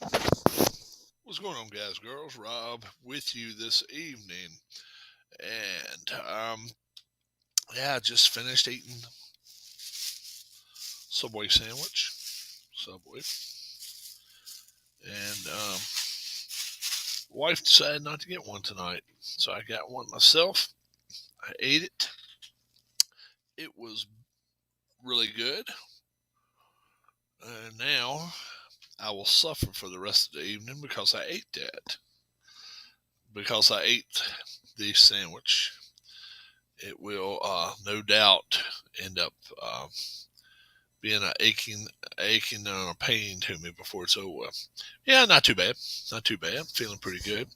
What's going on, guys, girls? Rob with you this evening, and I just finished eating Subway sandwich, Subway, and wife decided not to get one tonight, so I got one myself. I ate it. It was really good, and now I will suffer for the rest of the evening because I ate that. Because I ate the sandwich, it will no doubt end up being an aching and a pain to me before it's over. Yeah, not too bad. Not too bad. Feeling pretty good.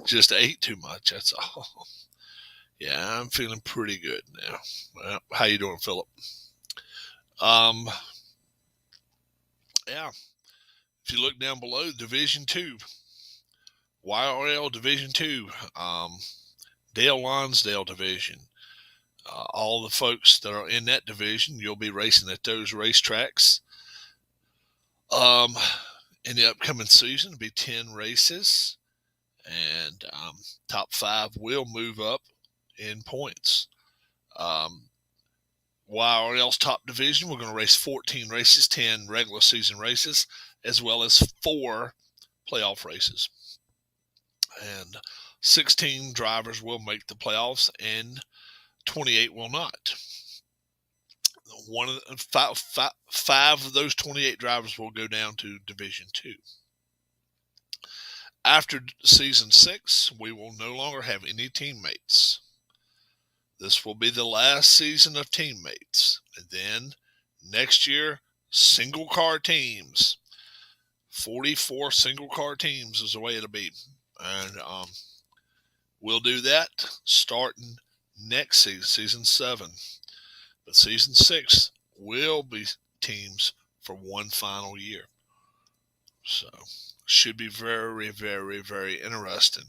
Just ate too much. That's all. Yeah, I'm feeling pretty good now. Well, how you doing, Philip? Um, yeah. If you look down below, Division Two, YRL Division Two, Dale Lonsdale Division. All the folks that are in that division, you'll be racing at those racetracks. In the upcoming season, it'll be 10 races, and top 5 will move up in points. YRL's top division, we're going to race 14 races, 10 regular season races, as well as 4 playoff races. And 16 drivers will make the playoffs, and 28 will not. Five of those 28 drivers will go down to Division 2. After season 6, we will no longer have any teammates. This will be the last season of teammates. And then next year, single car teams. 44 single car teams is the way it'll be. And we'll do that starting next season, season 7. But season 6 will be teams for one final year. So, should be very, very, very interesting.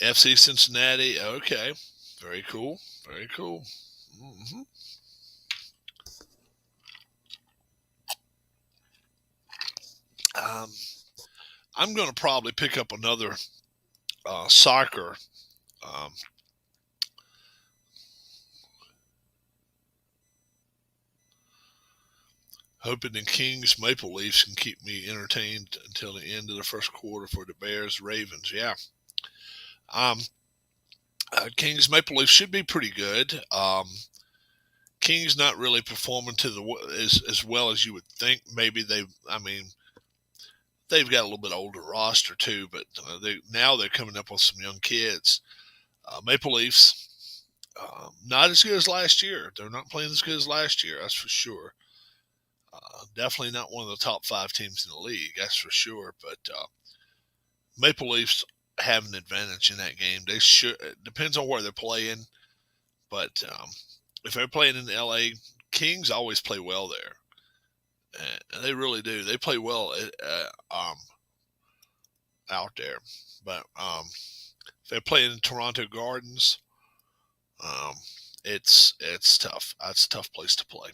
FC Cincinnati, okay. Very cool. Very cool. Mm-hmm. I'm going to probably pick up another soccer hoping the Kings Maple Leafs can keep me entertained until the end of the first quarter for the Bears Ravens. Yeah. Kings Maple Leafs should be pretty good. Kings not really performing as well as you would think. Maybe they've got a little bit older roster too, but they're coming up with some young kids. Maple Leafs, not as good as last year. They're not playing as good as last year, that's for sure. Definitely not one of the top 5 teams in the league, that's for sure. But Maple Leafs have an advantage in that game. They should. It depends on where they're playing, but if they're playing in LA, Kings always play well there. And they really do. They play well out there. But if they're playing in Toronto Gardens, it's tough. That's a tough place to play.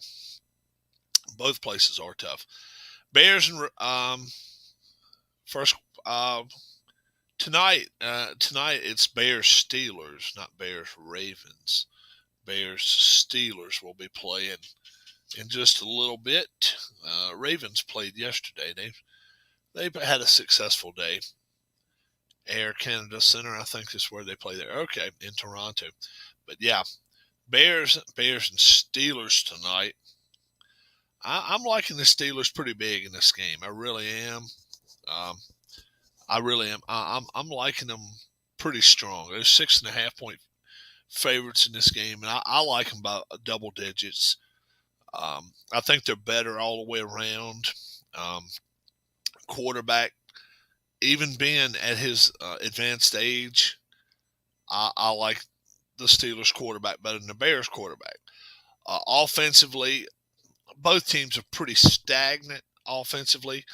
Both places are tough. Bears and first tonight it's Bears Steelers, not Bears Ravens. Bears Steelers will be playing in just a little bit. Ravens played yesterday. They've had a successful day. Air Canada Center, I think is where they play there. Okay, in Toronto. But yeah, Bears and Steelers tonight. I'm liking the Steelers pretty big in this game. I really am. I'm liking them pretty strong. They're 6.5-point favorites in this game, and I like them by double digits. I think they're better all the way around. Quarterback, even being at his advanced age, I like the Steelers quarterback better than the Bears quarterback. Offensively, both teams are pretty stagnant offensively,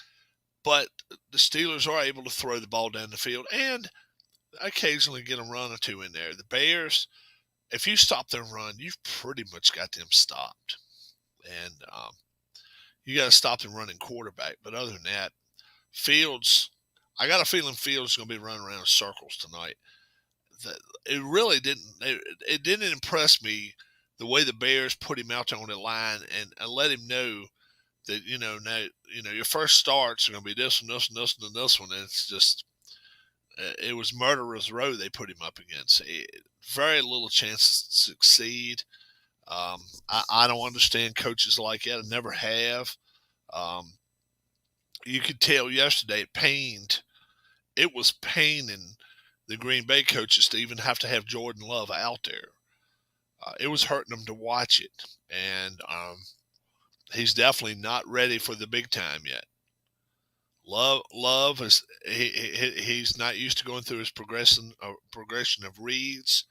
but the Steelers are able to throw the ball down the field, and occasionally get a run or two in there. The Bears, if you stop their run, you've pretty much got them stopped. And you got to stop them running quarterback. But other than that, Fields, I got a feeling Fields is going to be running around in circles tonight. It really didn't. It didn't impress me the way the Bears put him out there on the line and let him know that now your first starts are going to be this one, this one, this one, and this one. And it's just it was murderer's row they put him up against. Very little chance to succeed. I don't understand coaches like that. I never have. You could tell yesterday it was paining the Green Bay coaches to even have to have Jordan Love out there. It was hurting them to watch it. And he's definitely not ready for the big time yet. Love is he's not used to going through his progression of reads.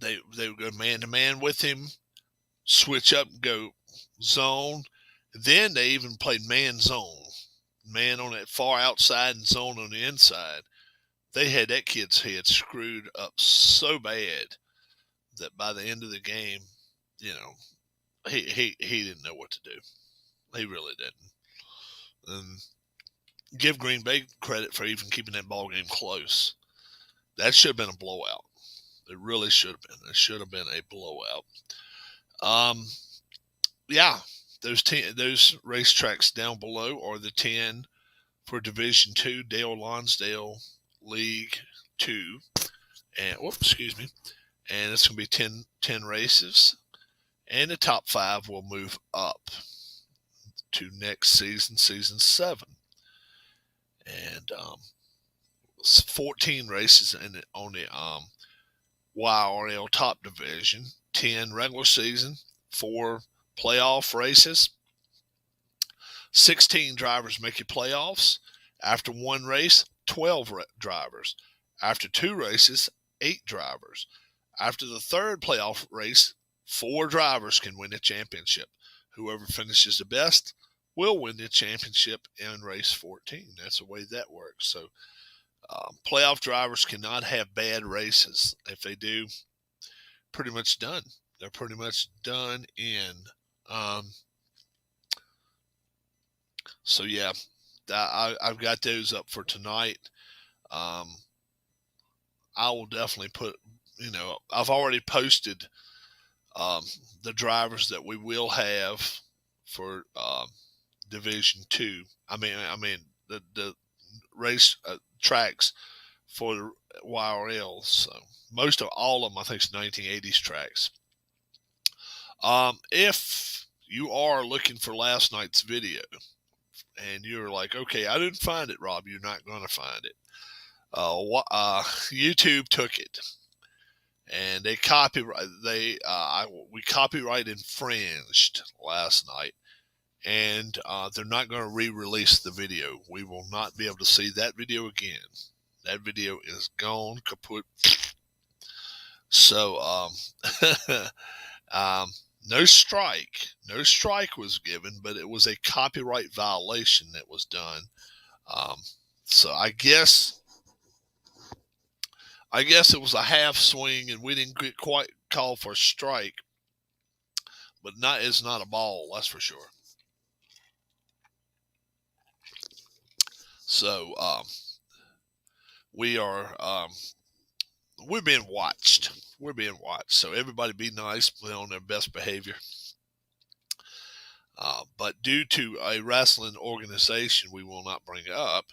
They would go man to man with him, switch up, and go zone. Then they even played man zone, man on that far outside and zone on the inside. They had that kid's head screwed up so bad that by the end of the game, he didn't know what to do. He really didn't. And give Green Bay credit for even keeping that ball game close. That should have been a blowout. It really should have been. It should have been a blowout. Yeah, those racetracks down below are the 10 for Division II, Dale Lonsdale League 2. And excuse me. And it's going to be 10 races. And the top 5 will move up to next season, season 7. And 14 races on the YRL top division, 10 regular season, 4 playoff races. 16 drivers make your playoffs. After one race, 12 drivers. After 2 races, 8 drivers. After the third playoff race, 4 drivers can win the championship. Whoever finishes the best will win the championship in race 14. That's the way that works. So playoff drivers cannot have bad races. If they do, pretty much done. They're pretty much done in. So yeah, I've got those up for tonight. I will definitely put, I've already posted the drivers that we will have for Division 2. I mean the race tracks for the YRLs. So most of all of them, I think, is 1980s tracks. If you are looking for last night's video and you're like, okay, I didn't find it, Rob, you're not going to find it. YouTube took it, and we copyright infringed last night, and they're not going to re-release the video. We will not be able to see that video again. That video is gone, kaput. So, no strike was given, but it was a copyright violation that was done. So I guess it was a half swing, and we didn't get quite called for a strike, but it's not a ball, that's for sure. So we're being watched. We're being watched. So everybody be nice, be on their best behavior. But due to a wrestling organization we will not bring up,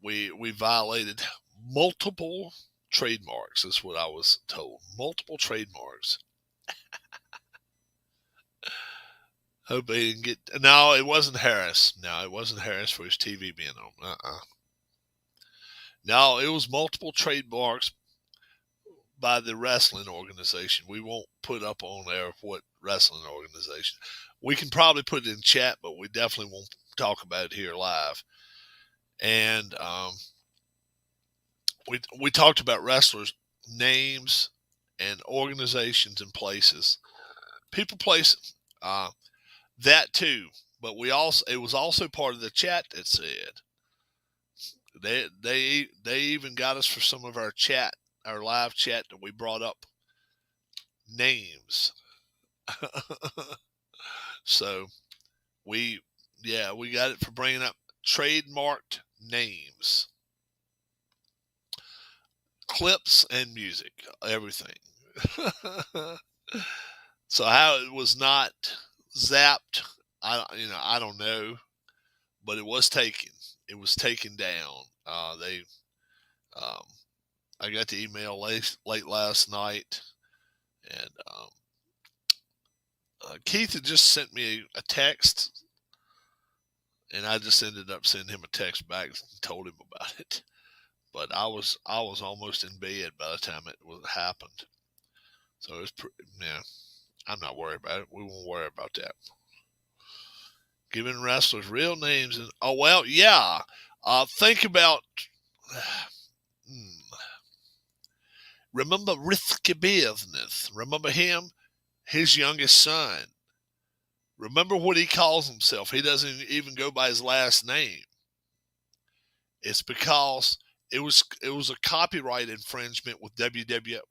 we violated multiple trademarks. That's what I was told. Multiple trademarks. Hope they didn't get. No, it wasn't Harris. No, it wasn't Harris for his TV being on. No, it was multiple trademarks by the wrestling organization. We won't put up on there what wrestling organization. We can probably put it in chat, but we definitely won't talk about it here live. And we talked about wrestlers' names and organizations and places, people, places. That too, but it was also part of the chat that said They even got us for some of our live chat that we brought up names. So we got it for bringing up trademarked names, clips, and music, everything. So how it was not zapped, I don't know, but it was taken. It was taken down. I got the email late last night, and Keith had just sent me a text, and I just ended up sending him a text back and told him about it. But I was almost in bed by the time it happened. So it's I'm not worried about it. We won't worry about that. Giving wrestlers real names and think about. Remember Risky Business? Remember him? His youngest son. Remember what he calls himself? He doesn't even go by his last name. It's because it was a copyright infringement with WWF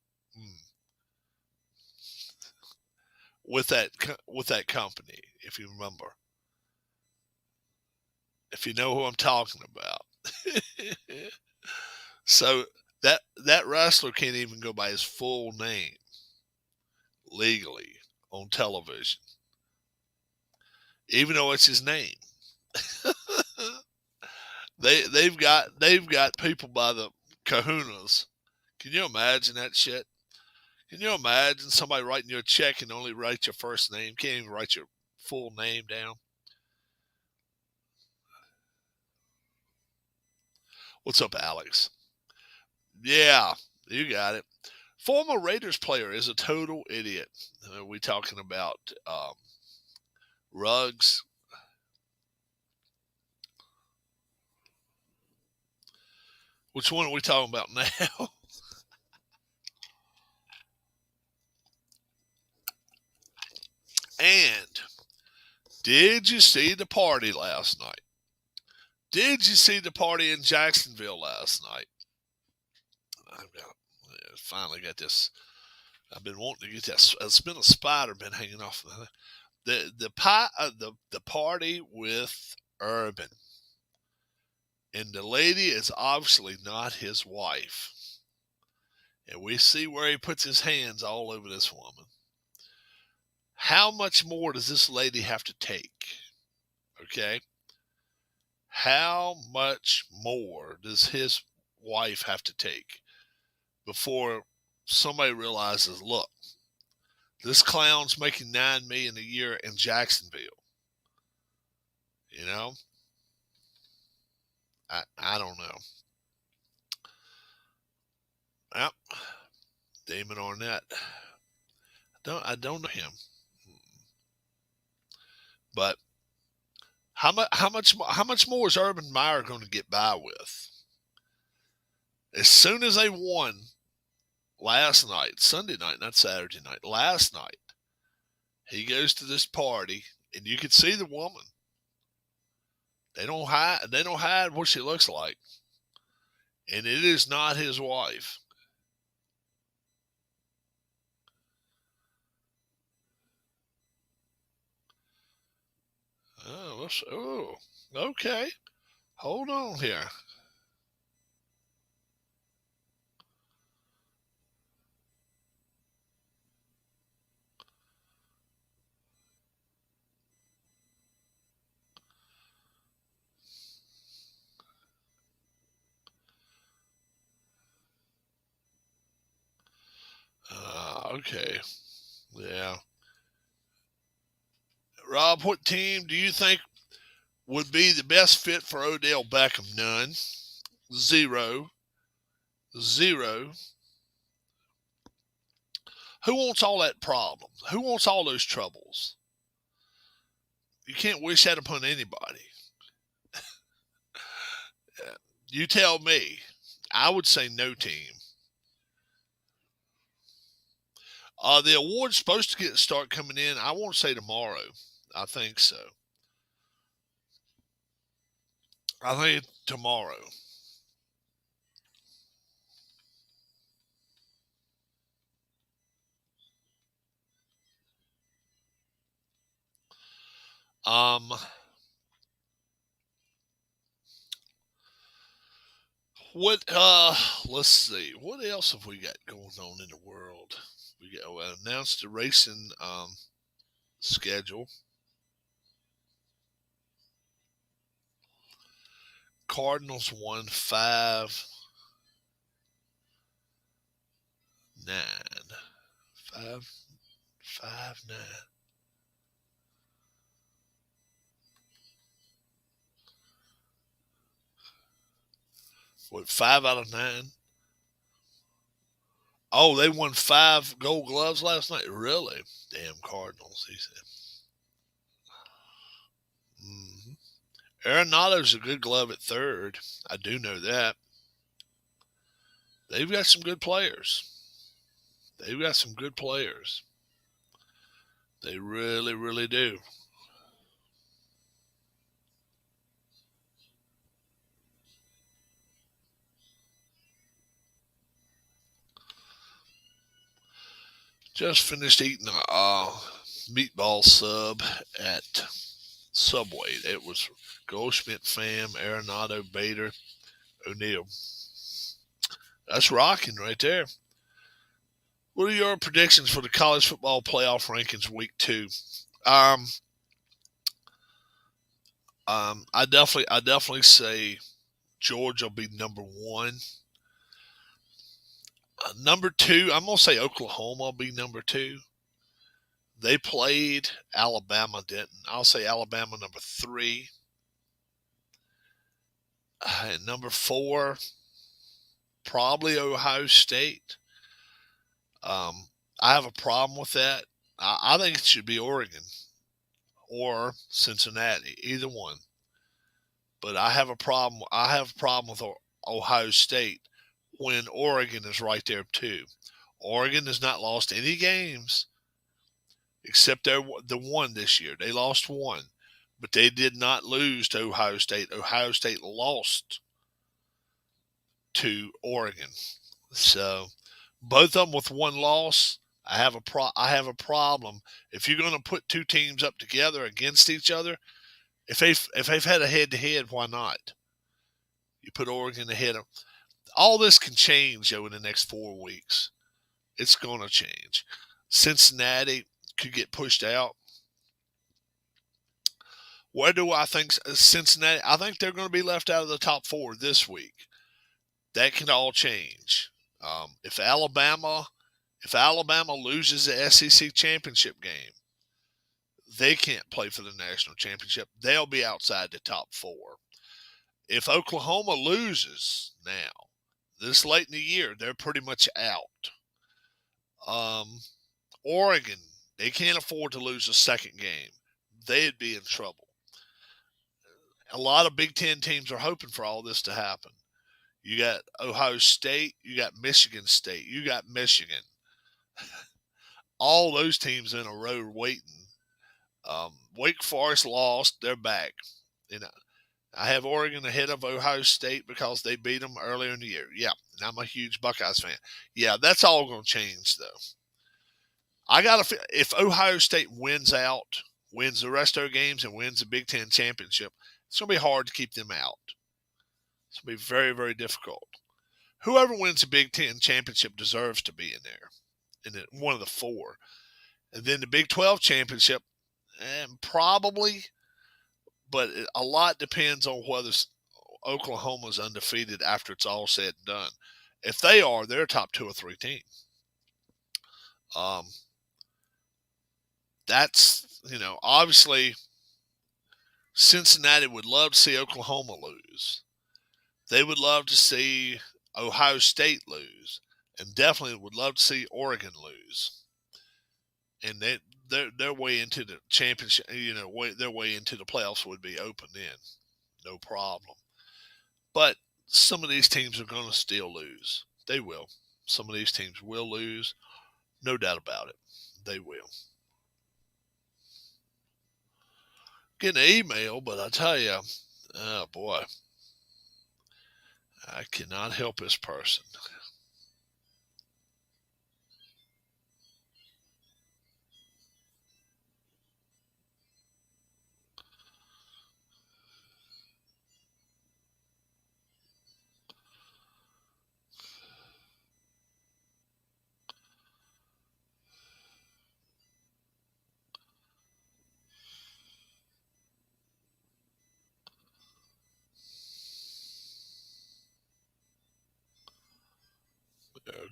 with that company, if you remember. If you know who I'm talking about. So that wrestler can't even go by his full name legally on television, even though it's his name. They've got people by the kahunas. Can you imagine that shit? Can you imagine somebody writing you a check and only write your first name? Can't even write your full name down. What's up, Alex? Yeah, you got it. Former Raiders player is a total idiot. Are we talking about Ruggs? Which one are we talking about now? And did you see the party last night? Did you see the party in Jacksonville last night? Finally got this. I've been wanting to get this. It's been a spider been hanging off the party with Urban, and the lady is obviously not his wife. And we see where he puts his hands all over this woman. How much more does this lady have to take? Okay. How much more does his wife have to take before somebody realizes, look, this clown's making $9 million a year in Jacksonville? You know, I don't know. Yep, Damon Arnett. I don't know him, but how much more is Urban Meyer going to get by with? As soon as they won last night, Sunday night, not Saturday night, last night, he goes to this party, and you can see the woman. They don't hide what she looks like, and it is not his wife. Oh, okay. Hold on here. Okay. Yeah. Rob, what team do you think would be the best fit for Odell Beckham? None. Zero. Zero. Who wants all that problem? Who wants all those troubles? You can't wish that upon anybody. You tell me. I would say no team. The award's supposed to start coming in, I won't say tomorrow. I think so. I think tomorrow. Um, what? Let's see. What else have we got going on in the world? We announced the racing schedule. Cardinals won 5-9. 5-9. What, 5 out of 9? Oh, they won 5 Gold Gloves last night. Really? Damn Cardinals. He said. Mm-hmm. Arenado's a good glove at third. I do know that. They've got some good players. They've got some good players. They really, really do. Just finished eating a meatball sub at Subway. It was Goldschmidt, Fam, Arenado, Bader, O'Neill. That's rocking right there. What are your predictions for the college football playoff rankings week 2? Um, I definitely say Georgia will be number 1. Number 2, I'm gonna say Oklahoma will be number 2. They played Alabama, didn't? I'll say Alabama number 3. And number 4, probably Ohio State. I have a problem with that. I think it should be Oregon or Cincinnati, either one. But I have a problem. I have a problem with Ohio State when Oregon is right there too. Oregon has not lost any games except the one this year. They lost one, but they did not lose to Ohio State. Ohio State lost to Oregon. So both of them with one loss. I have a problem. If you're going to put two teams up together against each other, if they've had a head to head, why not? You put Oregon ahead of. All this can change, in the next 4 weeks. It's going to change. Cincinnati could get pushed out. Where do I think Cincinnati? I think they're going to be left out of the top 4 this week. That can all change. If Alabama loses the SEC championship game, they can't play for the national championship. They'll be outside the top 4. If Oklahoma loses now, this late in the year, they're pretty much out. Um, Oregon, they can't afford to lose a second game. They'd be in trouble. A lot of Big Ten teams are hoping for all this to happen. You got Ohio State, you got Michigan State, you got Michigan. All those teams in a row waiting. Wake Forest lost; they're back. You know, I have Oregon ahead of Ohio State because they beat them earlier in the year. Yeah, and I'm a huge Buckeyes fan. Yeah, that's all going to change though. I got to if Ohio State wins the rest of their games, and wins the Big Ten championship, it's going to be hard to keep them out. It's going to be very, very difficult. Whoever wins the Big Ten championship deserves to be in there, in one of the 4. And then the Big 12 championship, probably, but a lot depends on whether Oklahoma's undefeated after it's all said and done. If they are, they're a top 2 or 3 team. Um, that's, obviously Cincinnati would love to see Oklahoma lose. They would love to see Ohio State lose, and definitely would love to see Oregon lose. And their way into the championship, their way into the playoffs would be open then, no problem. But some of these teams are going to still lose. They will. Some of these teams will lose, no doubt about it. They will. Get an email, but I tell you, oh boy, I cannot help this person.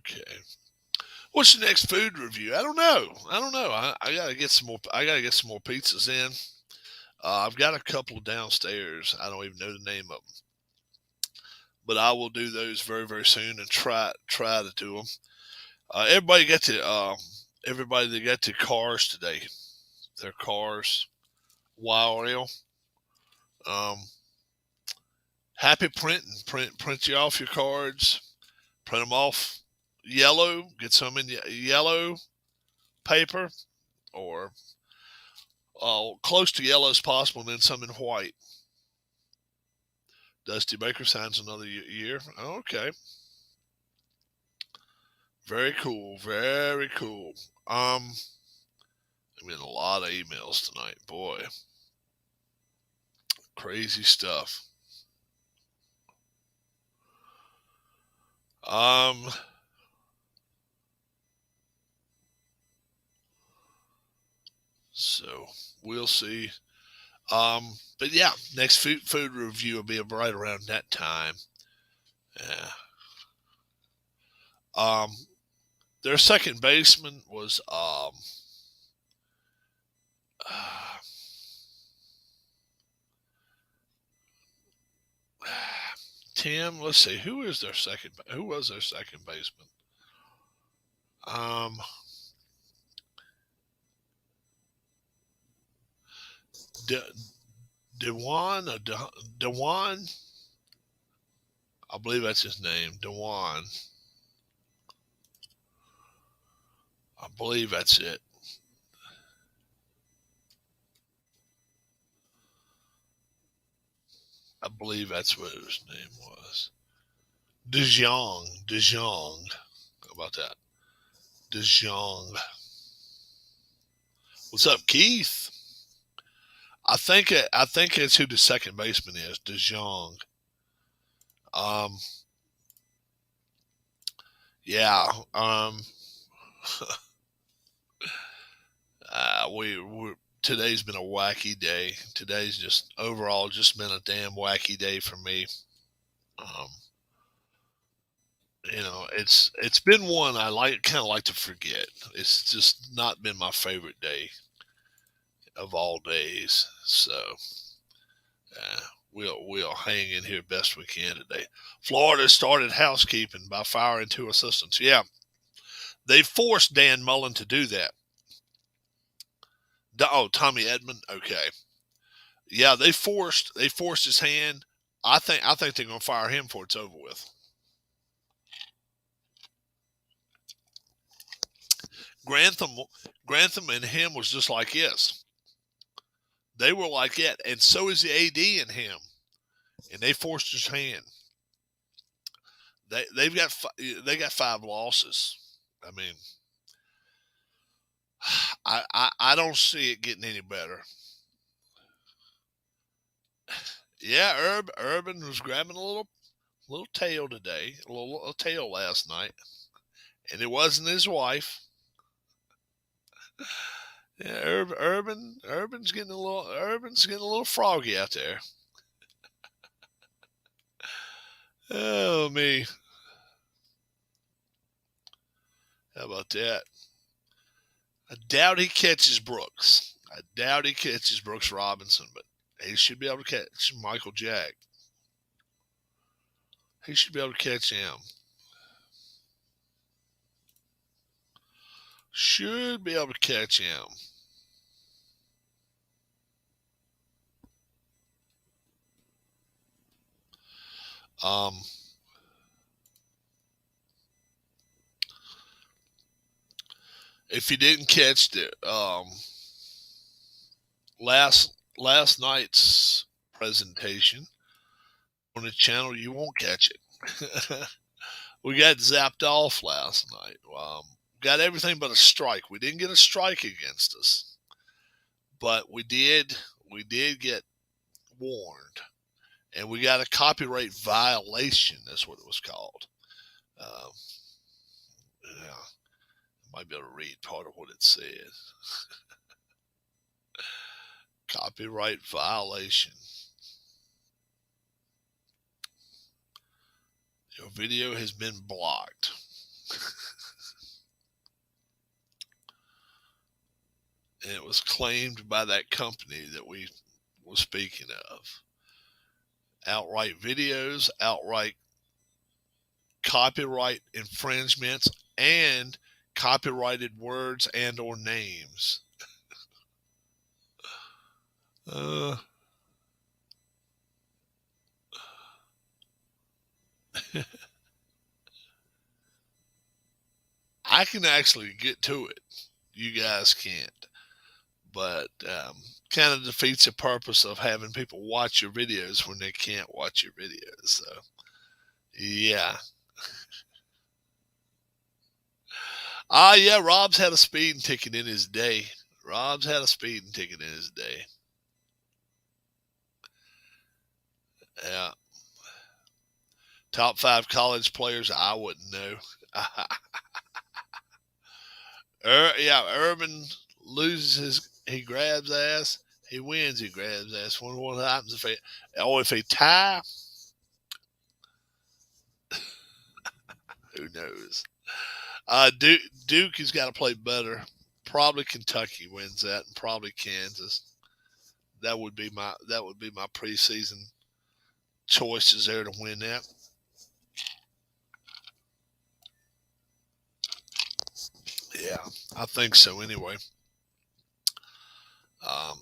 Okay. What's your next food review? I don't know. I gotta get some more. I gotta get some more pizzas in. I've got a couple downstairs. I don't even know the name of them, but I will do those very very soon and try to do them. Everybody that got to cars today. Their cars. Wild Ale. Um, happy printing. Print you off your cards. Print them off yellow. Get some in yellow paper or close to yellow as possible, and then some in white. Dusty Baker signs another year. Okay. Very cool. Very cool. I'm getting a lot of emails tonight. Boy. Crazy stuff. So we'll see. But yeah, next food review will be right around that time. Yeah. Their second baseman was Tim. Let's see, who was their second baseman? Dewan. I believe that's his name, Dewan. I believe that's it. I believe that's what his name was. DeJong. How about that? DeJong. What's up, Keith? I think it's who the second baseman is, DeJong. Yeah. Today's been a wacky day. Today's just overall just been a damn wacky day for me. Um, it's been one I kind of like to forget. It's just not been my favorite day of all days. So we'll hang in here best we can today. Florida started housekeeping by firing 2 assistants. Yeah, they forced Dan Mullen to do that. Oh, Tommy Edman. Okay. Yeah, they forced his hand. I think they're gonna fire him before it's over with. Grantham and him was just like this. They were like that, and so is the AD and him, and they forced his hand. They got 5 losses. I mean, I don't see it getting any better. Yeah, Urban was grabbing a little tail today, a little tail last night, and it wasn't his wife. Yeah, Urban's getting a little froggy out there. Oh me. How about that? I doubt he catches Brooks. Robinson, but he should be able to catch Michael Jack. He should be able to catch him. Should be able to catch him. If you didn't catch the last night's presentation on the channel, you won't catch it. We got zapped off last night. Got everything but a strike. We didn't get a strike against us, but we did get warned, and we got a copyright violation. That's what it was called. Yeah, I might be able to read part of what it said. Copyright violation. Your video has been blocked. and it was claimed by that company that we were speaking of. Outright videos, outright copyright infringements, and copyrighted words and or names. Uh, I can actually get to it. You guys can't. But kind of defeats the purpose of having people watch your videos when they can't watch your videos. So, yeah. Yeah, Rob's had a speeding ticket in his day. Rob's had a speeding ticket in his day. Yeah. Top 5 college players, I wouldn't know. Yeah, Urban loses he grabs ass. He wins, he grabs ass. Wonder what happens if he tie. Who knows? Duke has got to play better. Probably Kentucky wins that, and probably Kansas. That would be my preseason choices there to win that. Yeah, I think so. Anyway, um,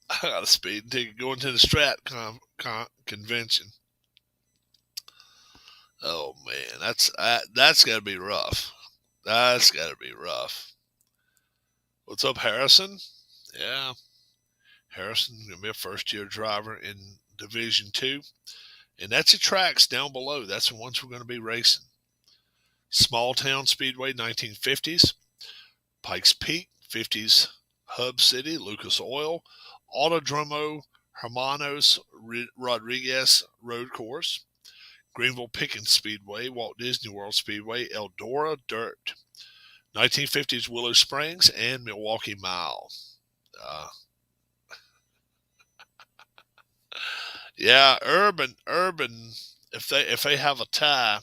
I got a speeding ticket going to the Strat convention. Oh man, that's got to be rough. That's got to be rough. What's up, Harrison? Yeah, Harrison's gonna be a first-year driver in Division Two, and that's the tracks down below. That's the ones we're going to be racing. Small Town Speedway, 1950s. Pikes Peak, 50s. Hub City, Lucas Oil. Autodromo Hermanos Rodriguez Road Course. Greenville Pickens Speedway, Walt Disney World Speedway, Eldora Dirt. 1950s Willow Springs and Milwaukee Mile. Uh, yeah, Urban. If they have a tie,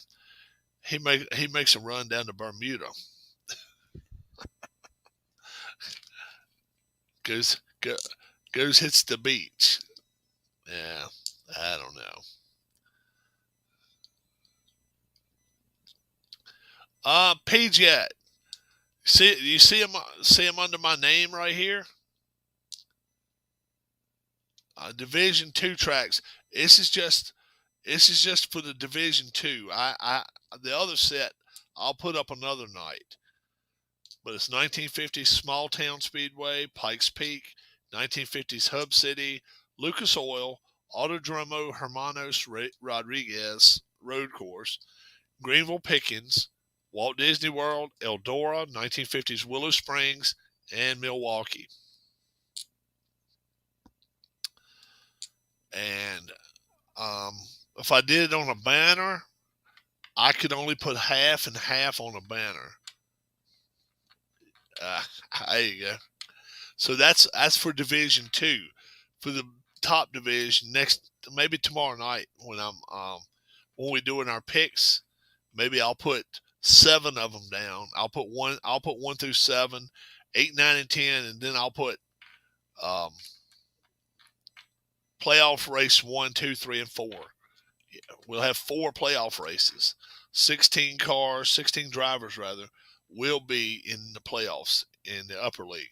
he makes a run down to Bermuda. Goes go, goes hits the beach. Yeah, I don't know. PJ, see him under my name right here. Division Two tracks. This is just this is just for the Division Two. I the other set I'll put up another night. But it's 1950s Small Town Speedway, Pikes Peak, 1950s Hub City, Lucas Oil, Autodromo Hermanos Rodriguez Road Course, Greenville Pickens, Walt Disney World, Eldora, 1950s Willow Springs, and Milwaukee. And if I did it on a banner, I could only put half and half on a banner. There you go. So that's for Division Two. For the top division, maybe tomorrow night when we're doing our picks, maybe I'll put 7 of them down. I'll put 1 through 7, 8, 9, and 10, and then I'll put um, playoff race 1, 2, 3, and 4. We'll have 4 playoff races. 16 cars, 16 drivers rather, will be in the playoffs in the upper league.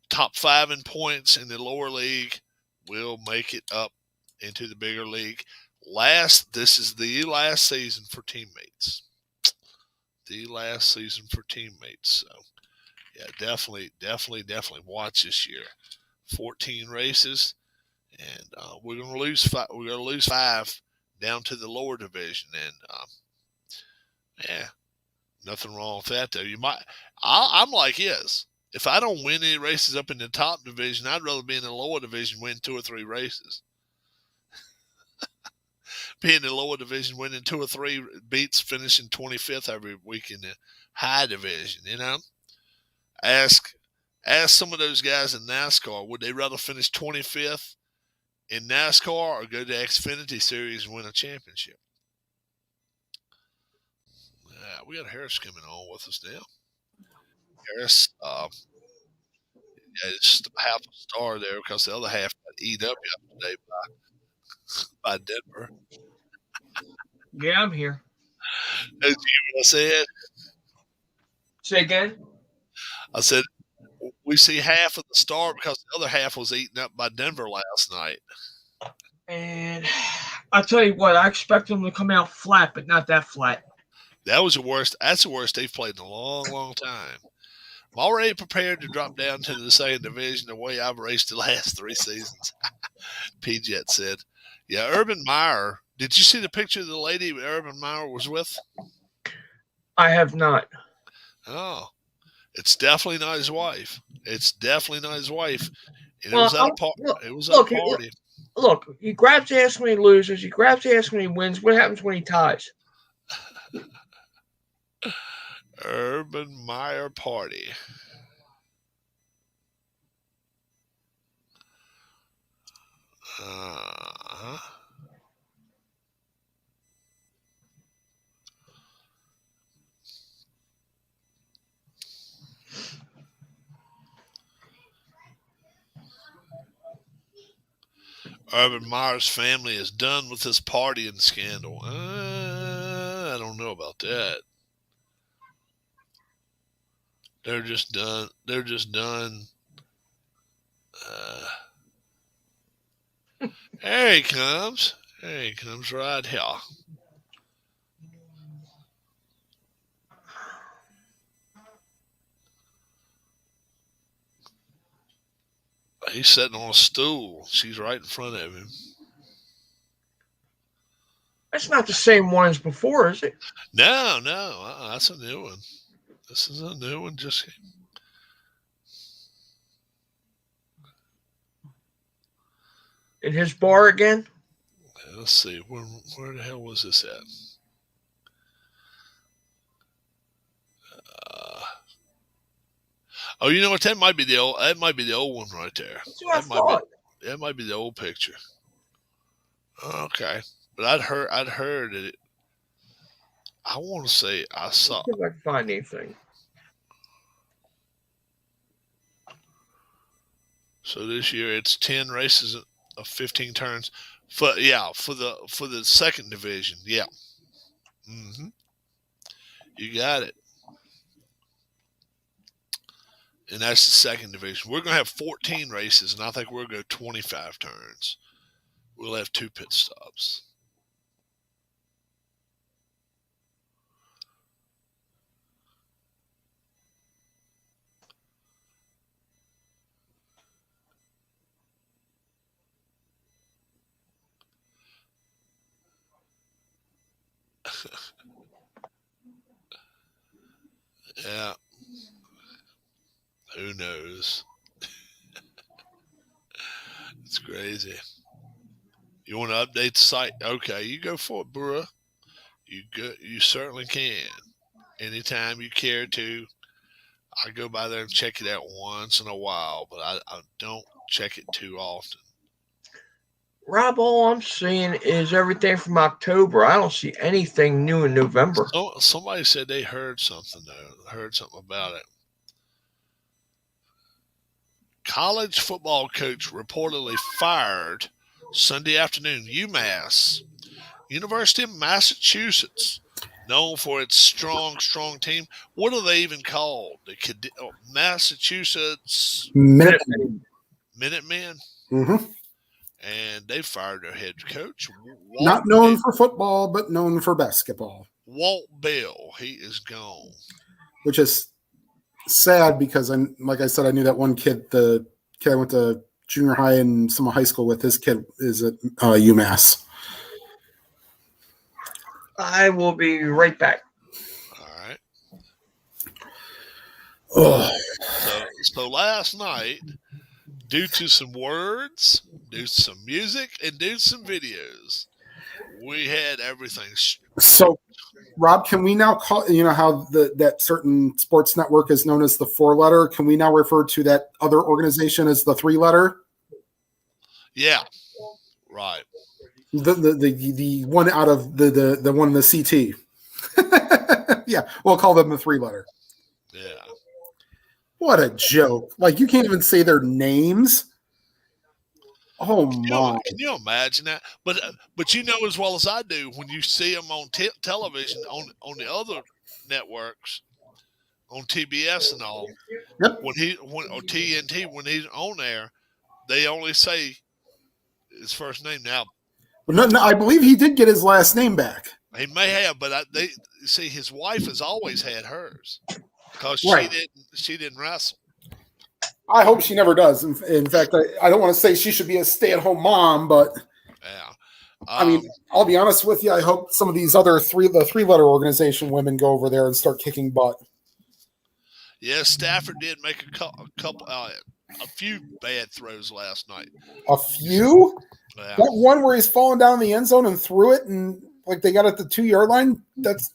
Top 5 in points in the lower league will make it up into the bigger league. This is the last season for teammates. The last season for teammates. So yeah, definitely watch this year. 14 races, and we're gonna lose 5. We're gonna lose 5 down to the lower division, and yeah, nothing wrong with that though. I'm like yes. If I don't win any races up in the top division, I'd rather be in the lower division, win 2 or 3 races. Be in the lower division, winning 2 or 3 beats, finishing 25th every week in the high division. Ask some of those guys in NASCAR, would they rather finish 25th in NASCAR or go to Xfinity Series and win a championship? Yeah, we got Harris coming on with us now. Harris. Just half a star there because the other half got eat up yesterday by Denver. Yeah, I'm here. As you said, Say again? I said we see half of the star because the other half was eaten up by Denver last night. And I'll tell you what, I expect them to come out flat, but not that flat. That was the worst. That's the worst they've played in a long, long time. I'm already prepared to drop down to the second division the way I've raced the last 3 seasons. P-Jet said. Yeah, Urban Meyer. Did you see the picture of the lady Urban Meyer was with? I have not. Oh, it's definitely not his wife. It's definitely not his wife. And Well, it was at a look, party. look, he grabs ass when he loses. He grabs ass when he wins. What happens when he ties? Urban Meyer party. Uh-huh. Urban Meyer's family is done with this party and scandal. I don't know about that. They're just done. They're just done. Here he comes. Here he comes right here. He's sitting on a stool. She's right in front of him. That's not the same one as before, is it? No, that's a new one. This is a new one. Just In his bar again? let's see. Where the hell was this at? Oh, you know what? That might be the old. That might be the old one right there. That's what I thought. That might be the old picture. Okay, but I'd heard it. I want to say I saw. See if I can find anything. So this year it's 10 races of 15 turns. For the second division. Yeah. Mm-hmm. You got it. And that's the second division. We're going to have 14 races, and I think we're going to go 25 turns. We'll have 2 pit stops. Yeah. Who knows? It's crazy. You want to update the site? Okay, you go for it, bruh. You certainly can. Anytime you care to. I go by there and check it out once in a while, but I don't check it too often. Rob, all I'm seeing is everything from October. I don't see anything new in November. Somebody said they heard something, though. Heard something about it. College football coach reportedly fired Sunday afternoon. UMass, University of Massachusetts, known for its strong team. What are they even called? The Massachusetts Minutemen. Mm-hmm. And they fired their head coach. Not known for football, but known for basketball. Walt Bell, he is gone. Which is sad because, like I said, I knew that one kid, the kid I went to junior high and some high school with. His kid is at UMass. I will be right back. All right. Oh. So last night, due to some words, due to some music, and due to some videos, we had everything. So, Rob, can we now call, how that certain sports network is known as the 4-letter? Can we now refer to that other organization as the 3-letter? Yeah, right. The one out of the one in the CT. Yeah, we'll call them the 3-letter. Yeah. What a joke. Like, you can't even say their names. Oh, my. Can you imagine that? But you know as well as I do, when you see him on television on the other networks, on TBS and all, Yep. or TNT, when he's on there, they only say his first name. Now But no, I believe he did get his last name back. he may have, but they see his wife has always had hers because Right. she didn't wrestle. I hope she never does. In fact, I don't want to say she should be a stay-at-home mom, but Yeah. I mean, I'll be honest with you. I hope some of these other three-letter organization women go over there and start kicking butt. Yeah, Stafford did make a few bad throws last night. A few? Yeah. That one where he's falling down in the end zone and threw it, and like they got at the 2-yard line. That's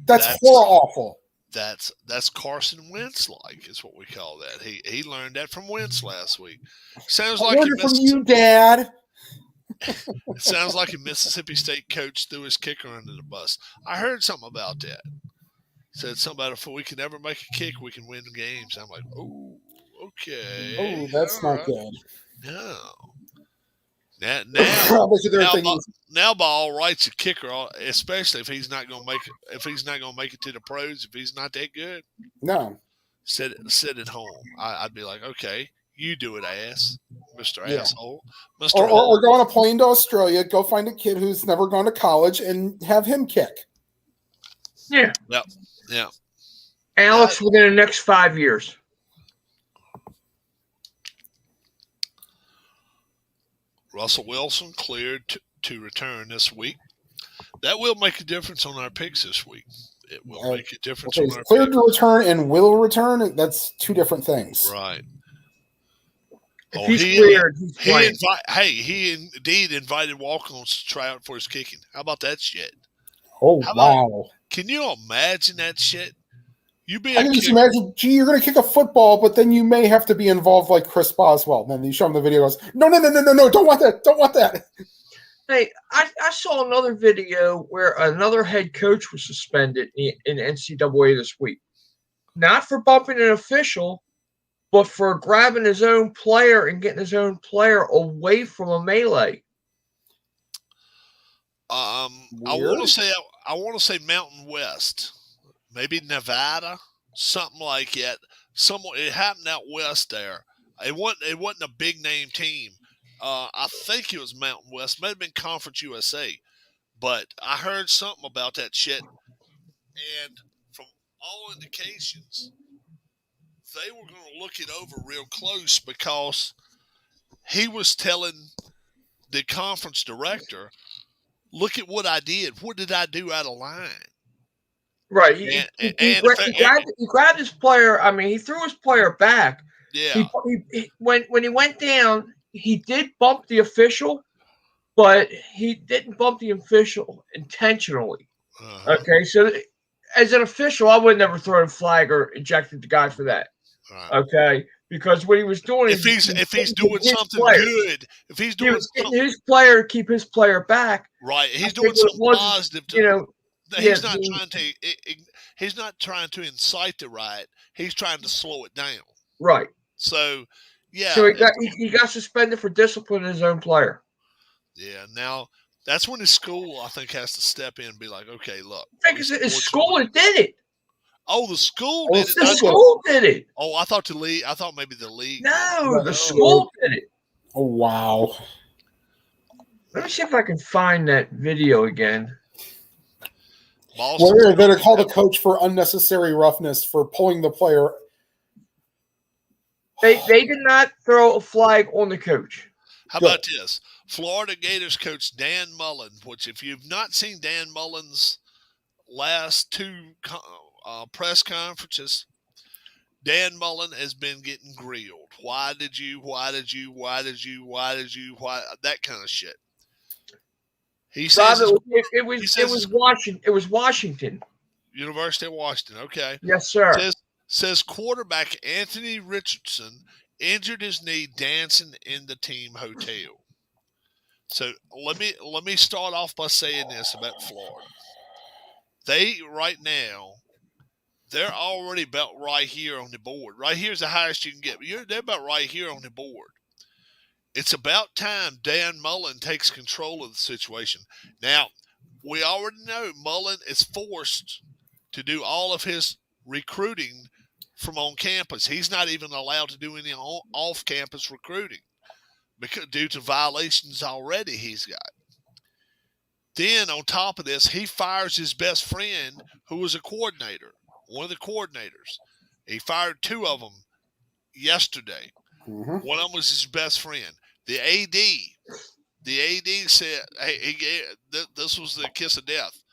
horror awful. That's Carson Wentz like is what we call that. He learned that from Wentz last week. Sounds like learned it from you, Dad. It sounds like a Mississippi State coach threw his kicker under the bus. I heard something about that. Said something about if we can ever make a kick, we can win games. I'm like, oh, okay. Oh, that's not good. No. Now by all rights, a kicker, especially if he's not going to make it to the pros, if he's not that good. No. Sit at home. I'd be like, okay, you do it, Mr. Asshole. Or go on a plane to Australia, go find a kid who's never gone to college and have him kick. Yeah. Yep. Yeah. Alex, within the next 5 years. Russell Wilson cleared to return this week. That will make a difference on our picks this week. It will make a difference on our cleared to return and will return. That's two different things. Right. If he's cleared, he's playing. He indeed invited walk-ons to try out for his kicking. How about that shit? Oh, wow. Can you imagine that shit? I can just imagine, gee, you're going to kick a football, but then you may have to be involved like Chris Boswell. And then you show him the video, goes, no, don't want that. Hey, I saw another video where another head coach was suspended in NCAA this week. Not for bumping an official, but for grabbing his own player and getting his own player away from a melee. I want to say Mountain West. Maybe Nevada, something like that. It happened out west there. It wasn't a big name team. I think it was Mountain West. Might have been Conference USA, but I heard something about that shit. And from all indications, they were going to look it over real close because he was telling the conference director, "Look at what I did. What did I do out of line?" Right. He grabbed his player. I mean, he threw his player back. Yeah. When he went down, he did bump the official, but he didn't bump the official intentionally. Uh-huh. Okay. So as an official, I would never throw a flag or ejected the guy for that. Right. Okay. Because what he was doing if he's doing something good, if he's doing his player, keep his player back. Right. He's doing something positive to He's not trying to incite the riot. He's trying to slow it down. Right. So, yeah. So he got suspended for disciplining his own player. Yeah. Now that's when his school, I think, has to step in and be like, okay, look. I think it's school that did it. Oh, the school did it. The school did it. Oh, I thought maybe the league. No, the school did it. Oh, wow. Let me see if I can find that video again. Well, they're going to call the coach for unnecessary roughness for pulling the player. They did not throw a flag on the coach. How about this? Florida Gators coach Dan Mullen, which if you've not seen Dan Mullen's last two press conferences, Dan Mullen has been getting grilled. Why that kind of shit. He says it was Washington. University of Washington. Okay. Yes, sir. Says quarterback Anthony Richardson injured his knee dancing in the team hotel. So let me start off by saying this about Florida. They right now they're already about right here on the board. Right here's the highest you can get. They're about right here on the board. It's about time Dan Mullen takes control of the situation. Now, we already know Mullen is forced to do all of his recruiting from on campus. He's not even allowed to do any off-campus recruiting because due to violations already he's got. Then on top of this, he fires his best friend who was a coordinator, one of the coordinators. He fired two of them yesterday. Mhm. One of them was his best friend. The AD said, "Hey, this was the kiss of death.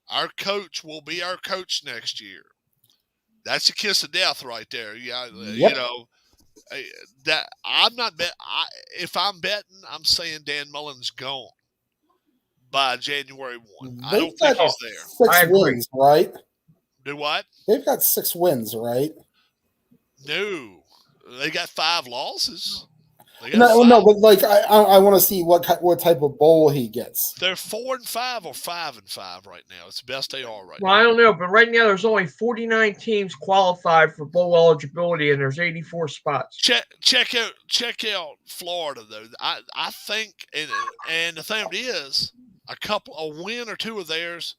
Our coach will be our coach next year." That's a kiss of death right there. Yeah, you Yep. know that I'm not bet. If I'm betting, I'm saying Dan Mullen's gone by January 1. I don't They've think got he's there. six I agree. wins, right? Do what? They've got 6 wins, right? No, they got 5 losses. They got No, 5. no, but like I want to see what type of bowl he gets. They're 4-5 or 5-5 right now. It's the best they are right Well, now. I don't know, but right now there's only 49 teams qualified for bowl eligibility, and there's 84 spots. Check out Florida though. I think and the thing is, a win or two of theirs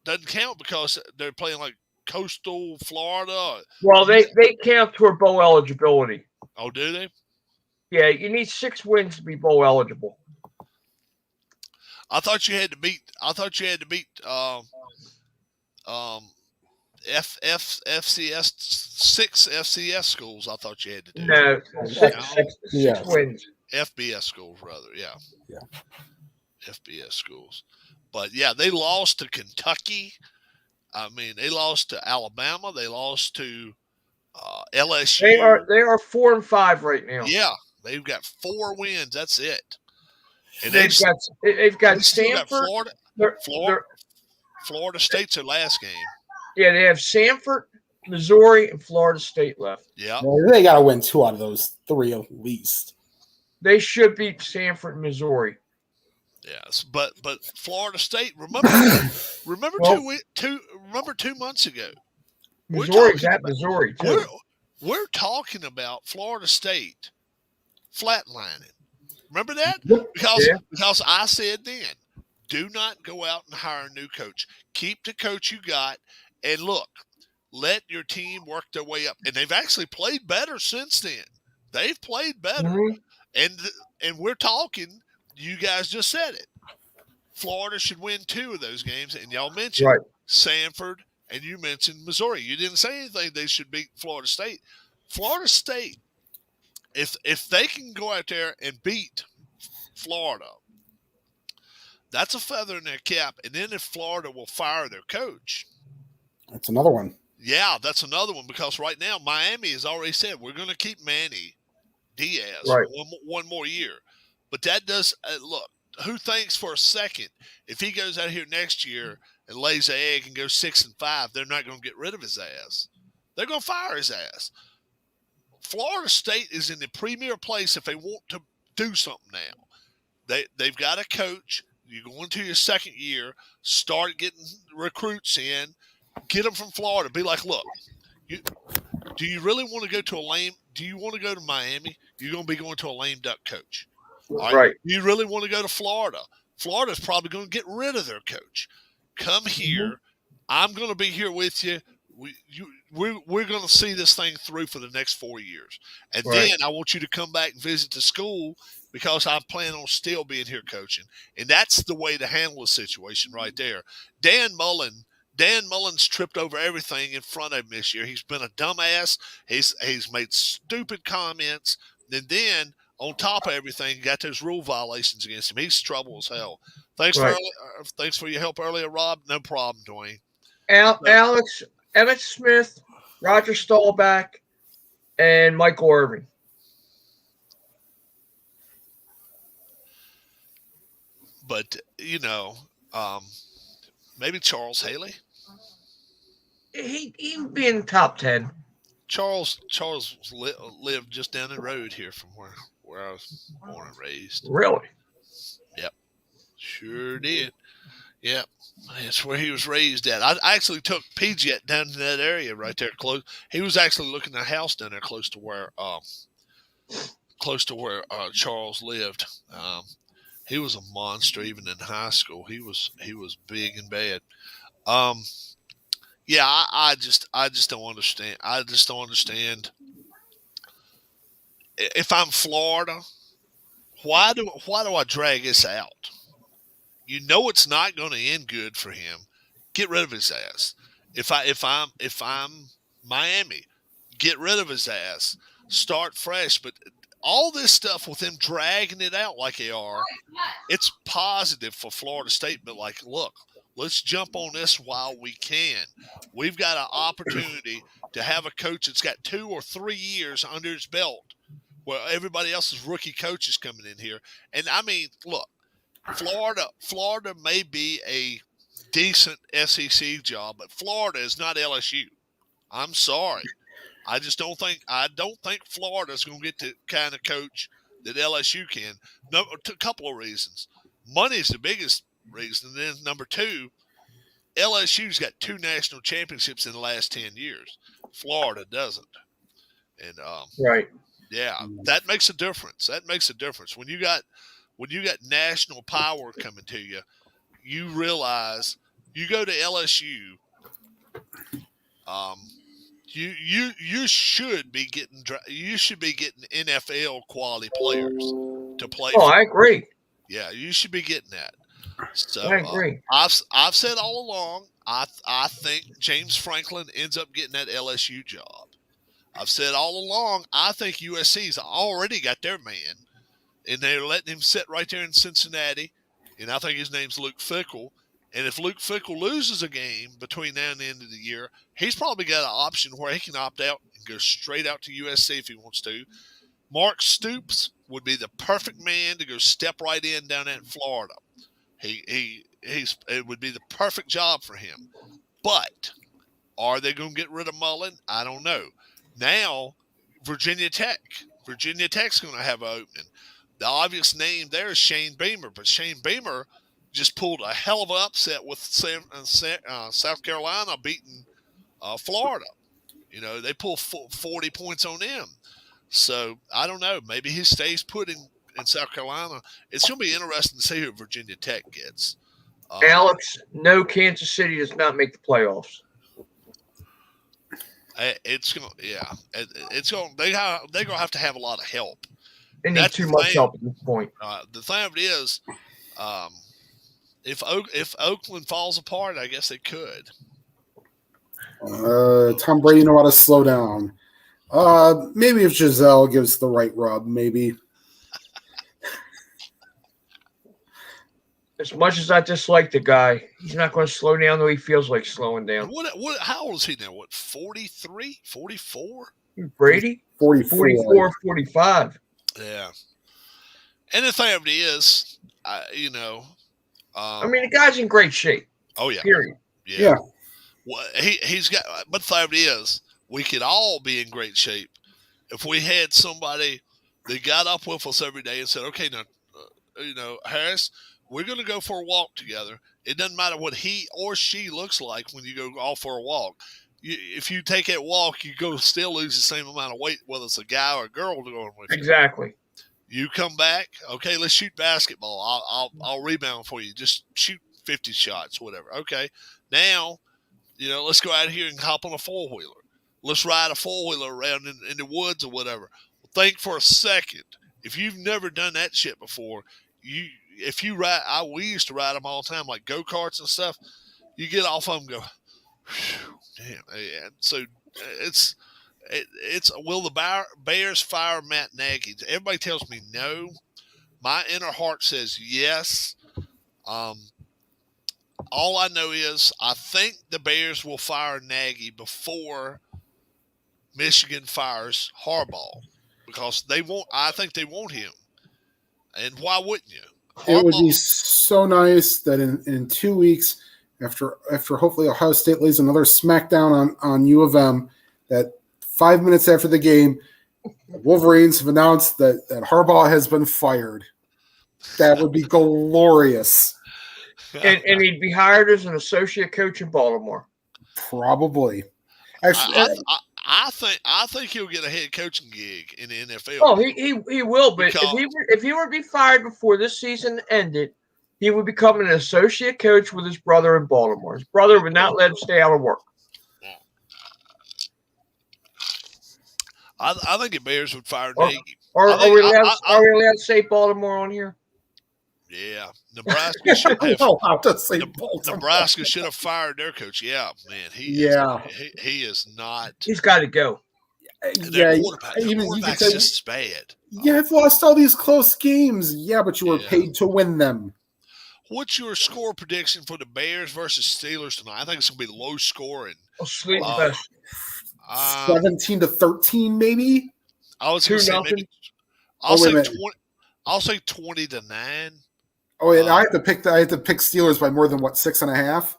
doesn't count because they're playing like coastal Florida. Well, they count toward bowl eligibility. Oh, do they? Yeah, you need 6 wins to be bowl eligible. I thought you had to beat FCS 6 FCS schools. I thought you had to do No, six Yeah. wins. FBS schools rather. Yeah. Yeah. FBS schools. But yeah, they lost to Kentucky. I mean, they lost to Alabama. They lost to LSU. They are 4-5 right now. Yeah, they've got 4 wins. That's it. And they've got still got Stanford. Florida State's their last game. Yeah, they have Stanford, Missouri, and Florida State left. Yeah, Well, they got to win 2 out of those 3 at least. They should beat Stanford and Missouri. yes, but Florida State. Remember Well, 2 months ago. Missouri's at Missouri too. We're talking about Florida State flatlining. Remember that? Because I said then, do not go out and hire a new coach. Keep the coach you got, and look, let your team work their way up. And they've actually played better since then. They've played better, and we're talking. You guys just said it. Florida should win 2 of those games, and y'all mentioned Sanford, and you mentioned Missouri. You didn't say anything they should beat Florida State. Florida State, if they can go out there and beat Florida, that's a feather in their cap. And then if Florida will fire their coach, that's another one. Yeah, that's another one because right now Miami has already said we're going to keep Manny Diaz one more year. But that does look. Who thinks for a second if he goes out here next year and lays an egg and goes 6-5, they're not going to get rid of his ass? They're going to fire his ass. Florida State is in the premier place if they want to do something now. They've got a coach. You go into your second year, start getting recruits in, get them from Florida. Be like, look, do you really want to go to do you want to go to Miami? You're going to be going to a lame duck coach. All right. Do you really want to go to Florida? Florida's probably going to get rid of their coach. Come here. I'm going to be here with you. We're going to see this thing through for the next 4 years. And then I want you to come back and visit the school because I plan on still being here coaching. And that's the way to handle the situation right there. Dan Mullen's tripped over everything in front of him this year. He's been a dumbass. He's made stupid comments. And then on top of everything, he got those rule violations against him. He's trouble as hell. Thanks for your help earlier, Rob. No problem, Dwayne. Alex, Emmett Smith, Roger Staubach, and Michael Irving. But, maybe Charles Haley. He would be in the top 10. Charles lived just down the road here from where I was born and raised. Really? Yep. Sure did. Yeah, that's where he was raised at. I actually took PJ down to that area right there, close. He was actually looking at a house down there close to where Charles lived. He was a monster even in high school. He was big and bad. Um, yeah, I just don't understand. I just don't understand. If I'm Florida, why do I drag this out? You know it's not going to end good for him. Get rid of his ass. If I'm Miami, get rid of his ass. Start fresh. But all this stuff with them dragging it out like they are, it's positive for Florida State. But like, look, let's jump on this while we can. We've got an opportunity to have a coach that's got 2 or 3 years under his belt, where everybody else's rookie coach is coming in here. And I mean, look, Florida may be a decent SEC job, but Florida is not LSU. I'm sorry. I don't think Florida's going to get the kind of coach that LSU can. No, a couple of reasons. Money is the biggest reason. And then number two, LSU's got 2 national championships in the last 10 years. Florida doesn't. And Right. yeah, that makes a difference. That makes a difference. When you got national power coming to you, you realize you go to LSU. You should be getting NFL quality players to play. Oh, I agree. Yeah, you should be getting that. So I agree. I've said all along, I think James Franklin ends up getting that LSU job. I've said all along, I think USC's already got their man, and they're letting him sit right there in Cincinnati. And I think his name's Luke Fickell. And if Luke Fickell loses a game between now and the end of the year, he's probably got an option where he can opt out and go straight out to USC if he wants to. Mark Stoops would be the perfect man to go step right in down there in Florida. It would be the perfect job for him. But are they going to get rid of Mullen? I don't know. Now, Virginia Tech's going to have an opening. The obvious name there is Shane Beamer, but Shane Beamer just pulled a hell of an upset with South Carolina beating Florida. You know, they pulled 40 points on them. So, I don't know. Maybe he stays put in South Carolina. It's going to be interesting to see who Virginia Tech gets. Alex, no, Kansas City does not make the playoffs. It's going to, yeah. It's going. They're going to have to have a lot of help. They need too much help at this point. The thing of it is, if Oakland falls apart, I guess it could. Tom Brady know how to slow down. Maybe if Giselle gives the right rub, maybe. As much as I dislike the guy, he's not going to slow down though he feels like slowing down. How old is he now? What, 43, 44? Brady? 44, 45. Yeah. And the thing of it is, I mean, the guy's in great shape. Oh, yeah. Period. Yeah. Well, he's got, but the thing of it is, we could all be in great shape if we had somebody that got up with us every day and said, okay, now, Harris, we're going to go for a walk together. It doesn't matter what he or she looks like when you go off for a walk. If you take that walk, you go still lose the same amount of weight, whether it's a guy or a girl going with you. Exactly. You come back, okay, let's shoot basketball. I'll rebound for you. Just shoot 50 shots, whatever. Okay. Now, let's go out here and hop on a four-wheeler. Let's ride a four-wheeler around in the woods or whatever. Think for a second. If you've never done that shit before, if you ride, we used to ride them all the time, like go-karts and stuff. You get off of them and go, damn. And so it's will the Bears fire Matt Nagy? Everybody tells me no. My inner heart says yes. All I know is I think the Bears will fire Nagy before Michigan fires Harbaugh because I think they want him. And why wouldn't you? It would be so nice that in 2 weeks, after hopefully Ohio State lays another smackdown on U of M, that 5 minutes after the game, the Wolverines have announced that Harbaugh has been fired. That would be glorious. and he'd be hired as an associate coach in Baltimore. Probably. Actually, I think he'll get a head coaching gig in the NFL. Oh, he will. But Because- if he were to be fired before this season ended, he would become an associate coach with his brother in Baltimore. His brother would not let him stay out of work. I think the Bears would fire Or- Nagy. Are we allowed to say Baltimore on here? Yeah, Nebraska should I have. don't know how to say Baltimore. Nebraska should have fired their coach. Yeah, man, he is not. He's got to go. Their Yeah, quarterback, even you could quarterback's say, just as bad. yeah, I've lost all these close games. Yeah, but you were paid to win them. What's your score prediction for the Bears versus Steelers tonight? I think it's going to be low scoring. Sleep fest. 17-13, maybe. I was going to say 2-0. maybe. I'll say 20-9. Oh, and I have to pick. I have to pick Steelers by more than 6.5.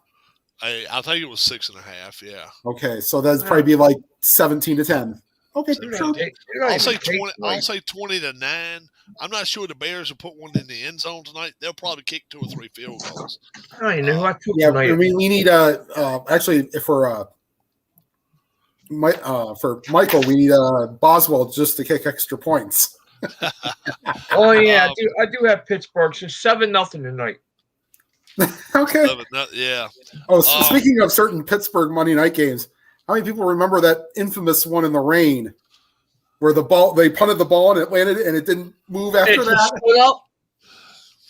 I think it was 6.5. Yeah. Okay, so that'd probably be like 17-10. Okay, sure. I'll say 20. I'll say 20-9. I'm not sure the Bears will put one in the end zone tonight. They'll probably kick 2 or 3 field goals. I don't even know who I took Yeah, tonight. I mean, we need actually for Michael, we need Boswell just to kick extra points. Oh yeah, I do have Pittsburgh. So 7-0 tonight. Okay. Yeah. Oh, speaking of certain Pittsburgh Monday night games, how many people remember that infamous one in the rain where they punted the ball and it landed and it didn't move after that? Split up.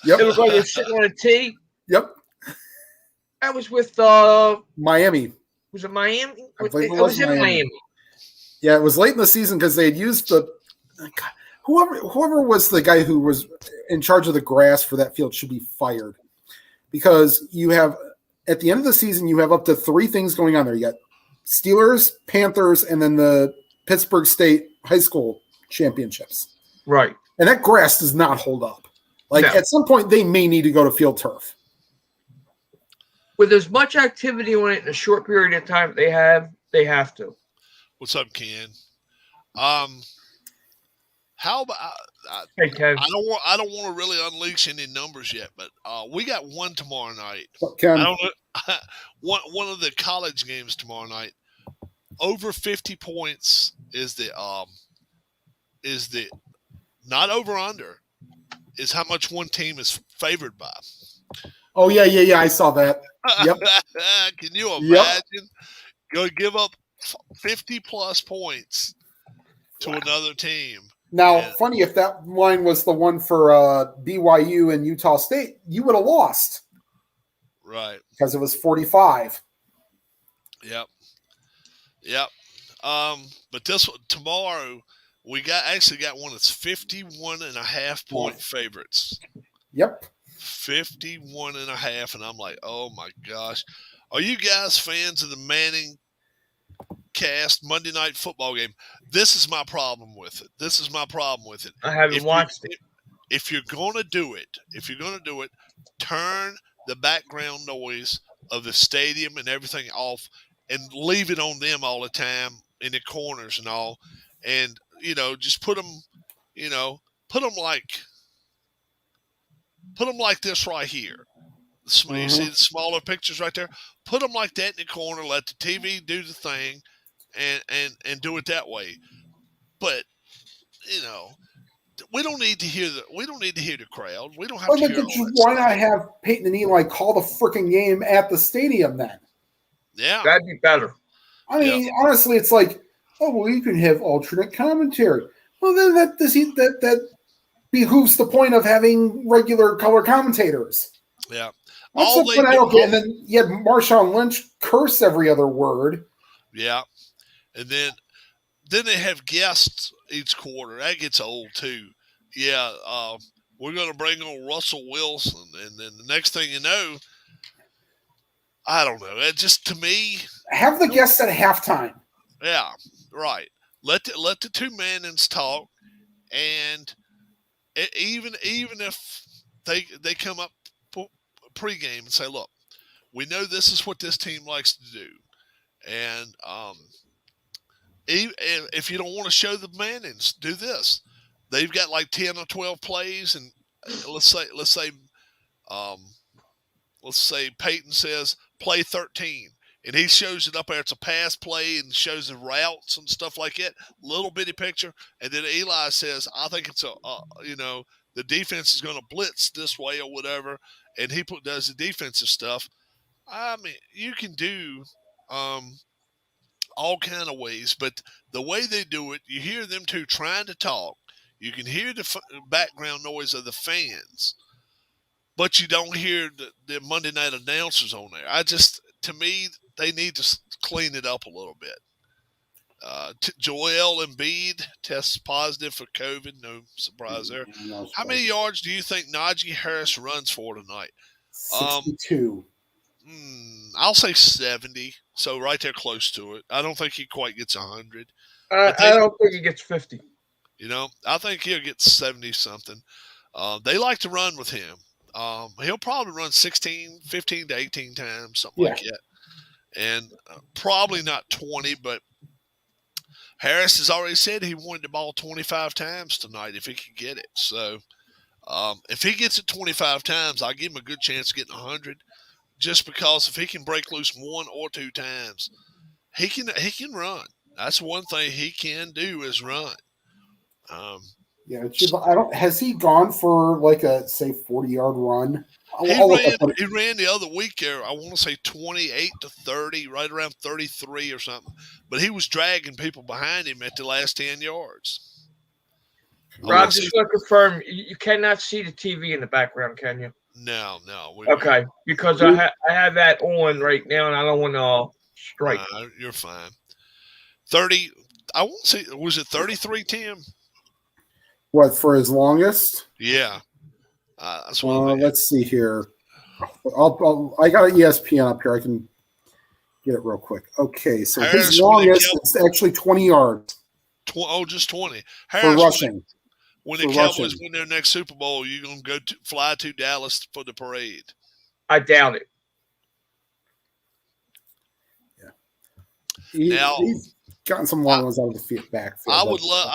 Yep. It looked like it was sitting on a tee. Yep. That was with Miami. Was it Miami? I believe It was in Miami. Yeah, it was late in the season because they had used whoever was the guy who was in charge of the grass for that field should be fired, because you have at the end of the season you have up to 3 things going on there. You got Steelers, Panthers, and then the Pittsburgh State High School Championships. Right. And that grass does not hold up. At some point they may need to go to field turf. With as much activity on it in a short period of time they have to. What's up, Ken? How about Hey, Ken. I don't want to really unleash any numbers yet, but we got one tomorrow night. Ken, I don't know. one of the college games tomorrow night. Over 50 points is the not over under is how much one team is favored by. Oh yeah, I saw that. Yep. Can you imagine? Go give up 50 plus points to another team. Now, funny, if that line was the one for BYU and Utah State, you would have lost. Right. Because it was 45. Yep. But this tomorrow we actually got one that's 51.5 point favorites. Yep. 51.5, and I'm like, oh my gosh. Are you guys fans of the Manning cast Monday Night Football game? This is my problem with it. I haven't watched it. If you're gonna do it, turn the background noise of the stadium and everything off and leave it on them all the time in the corners and all, and just put them like this right here. You see the smaller pictures right there? Put them like that in the corner. Let the TV do the thing, and do it that way. But we don't need to hear the crowd. We don't have to hear. Why not have Peyton and Eli call the freaking game at the stadium then? Yeah, that'd be better. I mean, honestly, it's like, oh well, you can have alternate commentary. Well, then that behooves the point of having regular color commentators. Yeah. That's the point I don't get. And then you had Marshawn Lynch curse every other word. Yeah. And then they have guests each quarter. That gets old too. Yeah. We're going to bring on Russell Wilson. And then the next thing you know, I don't know. It just, to me. Have the guests at halftime. Yeah. Right. Let the two Mannings talk. And even if they come up pregame and say, look, we know this is what this team likes to do, and if you don't want to show the Mannings, do this. They've got like 10 or 12 plays, and let's say let's say Peyton says play 13, and he shows it up there. It's a pass play and shows the routes and stuff like that. Little bitty picture, and then Eli says, "I think it's the defense is going to blitz this way or whatever," and he does the defensive stuff. I mean, you can do all kind of ways, but the way they do it, you hear them two trying to talk. You can hear the background noise of the fans, but you don't hear the Monday night announcers on there. To me, they need to clean it up a little bit. Joel Embiid tests positive for COVID. No surprise there. How many yards do you think Najee Harris runs for tonight? 62. I'll say 70. So right there close to it. I don't think he quite gets 100. I don't think he gets 50. I think he'll get 70 something. They like to run with him. He'll probably run 15 to 18 times, something like that. And probably not 20, but Harris has already said he wanted the ball 25 times tonight if he could get it. So if he gets it 25 times, I'll give him a good chance of getting 100. Just because if he can break loose 1 or 2 times, he can run. That's one thing he can do is run. Has he gone for like a 40-yard run? He ran the other week there. I want to say 28 to 30, right around 33 or something. But he was dragging people behind him at the last 10 yards. Rob, just want to confirm, you cannot see the TV in the background, can you? No. Okay, because I have that on right now, and I don't want to strike. You're fine. 30. I won't say. Was it 33, Tim? What, for his longest? Yeah. That's let's see here. I got an ESPN up here. I can get it real quick. Okay, so his longest is actually 20 yards. Just 20. For rushing. When the Cowboys win their next Super Bowl, you're going to fly to Dallas for the parade. I doubt it. Yeah. He's gotten some long ones out of the backfield. I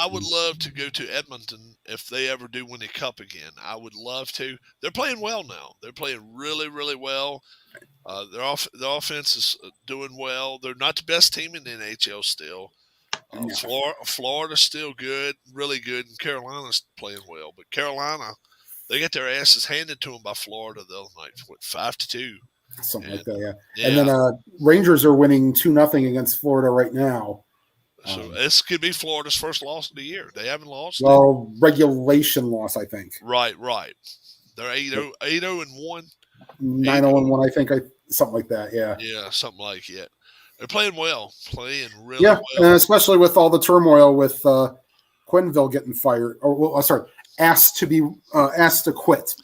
would love to go to Edmonton if they ever do win the Cup again. I would love to. They're playing well now. They're playing really, really well. Their offense is doing well. They're not the best team in the NHL still. Florida's still good, really good, and Carolina's playing well. But Carolina, they got their asses handed to them by Florida the other night, 5-2. Something like that, yeah. And then Rangers are winning 2-0 against Florida right now. So this could be Florida's first loss of the year. They haven't lost. Well, regulation loss, I think. Right. They're 8-0-1. 9-0-1, I think. Something like that, yeah. Yeah, something like that. They're playing well, really well. Yeah, and especially with all the turmoil with Quenneville getting fired, asked to quit.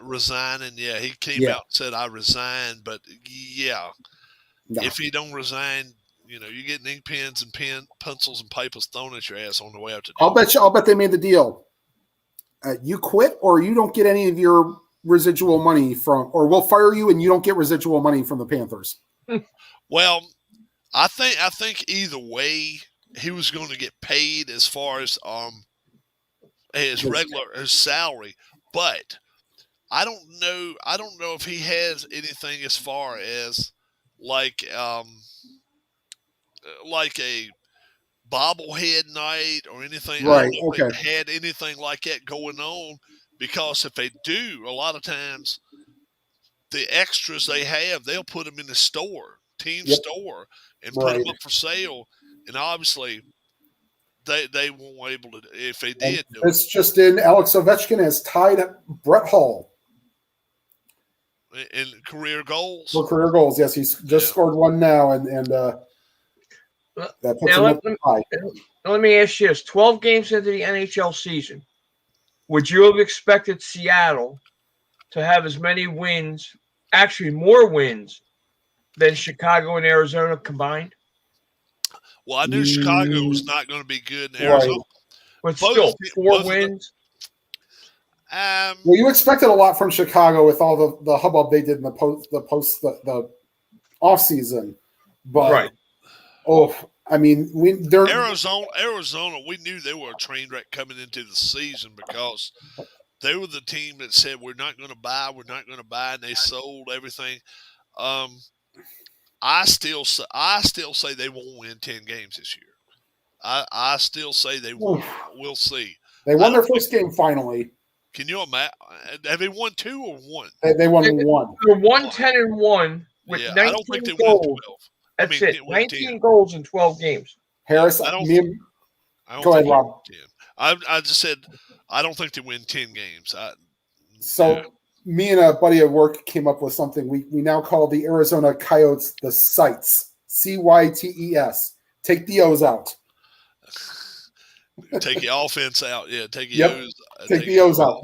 Resigning. Yeah, he came out and said, "I resign," but if he don't resign, you're getting ink pens and pencils and papers thrown at your ass on the way out to. I'll bet they made the deal. You quit, or you don't get any of your residual money or we'll fire you and you don't get residual money from the Panthers. Well, I think either way he was going to get paid as far as his salary, but I don't know if he has anything as far as like a bobblehead night or anything. Right. I don't know okay. if they had anything like that going on, because if they do, a lot of times the extras they have, they'll put them in the store. Team store and put them up for sale, and obviously they won't able to if they did. It's just in. Alex Ovechkin has tied Brett Hull in career goals. For career goals, yes, he's just scored one now, and that puts him up high. Let me ask you this: 12 games into the NHL season, would you have expected Seattle to have as many wins, actually more wins, than Chicago and Arizona combined? Well, I knew Chicago was not going to be good in Arizona. But still, 4 wins. Well, you expected a lot from Chicago with all the hubbub they did in the off season. But Arizona, we knew they were a train wreck coming into the season because they were the team that said we're not going to buy, and they sold everything. I still say they won't win 10 games this year. I still say they won't. We'll see. They won their first game finally. Can you imagine? Have they won 2 or 1? They won 1. They're 1-10-1 with 19 I don't think they goals. win 12. That's it. 19 goals in 12 games. Harris, I don't go ahead, Rob. I just said I don't think they win 10 games. Me and a buddy at work came up with something we now call the Arizona Coyotes the Cytes. Cytes. Take the O's out. Take the offense out. Yeah, take the O's. Take the O's out.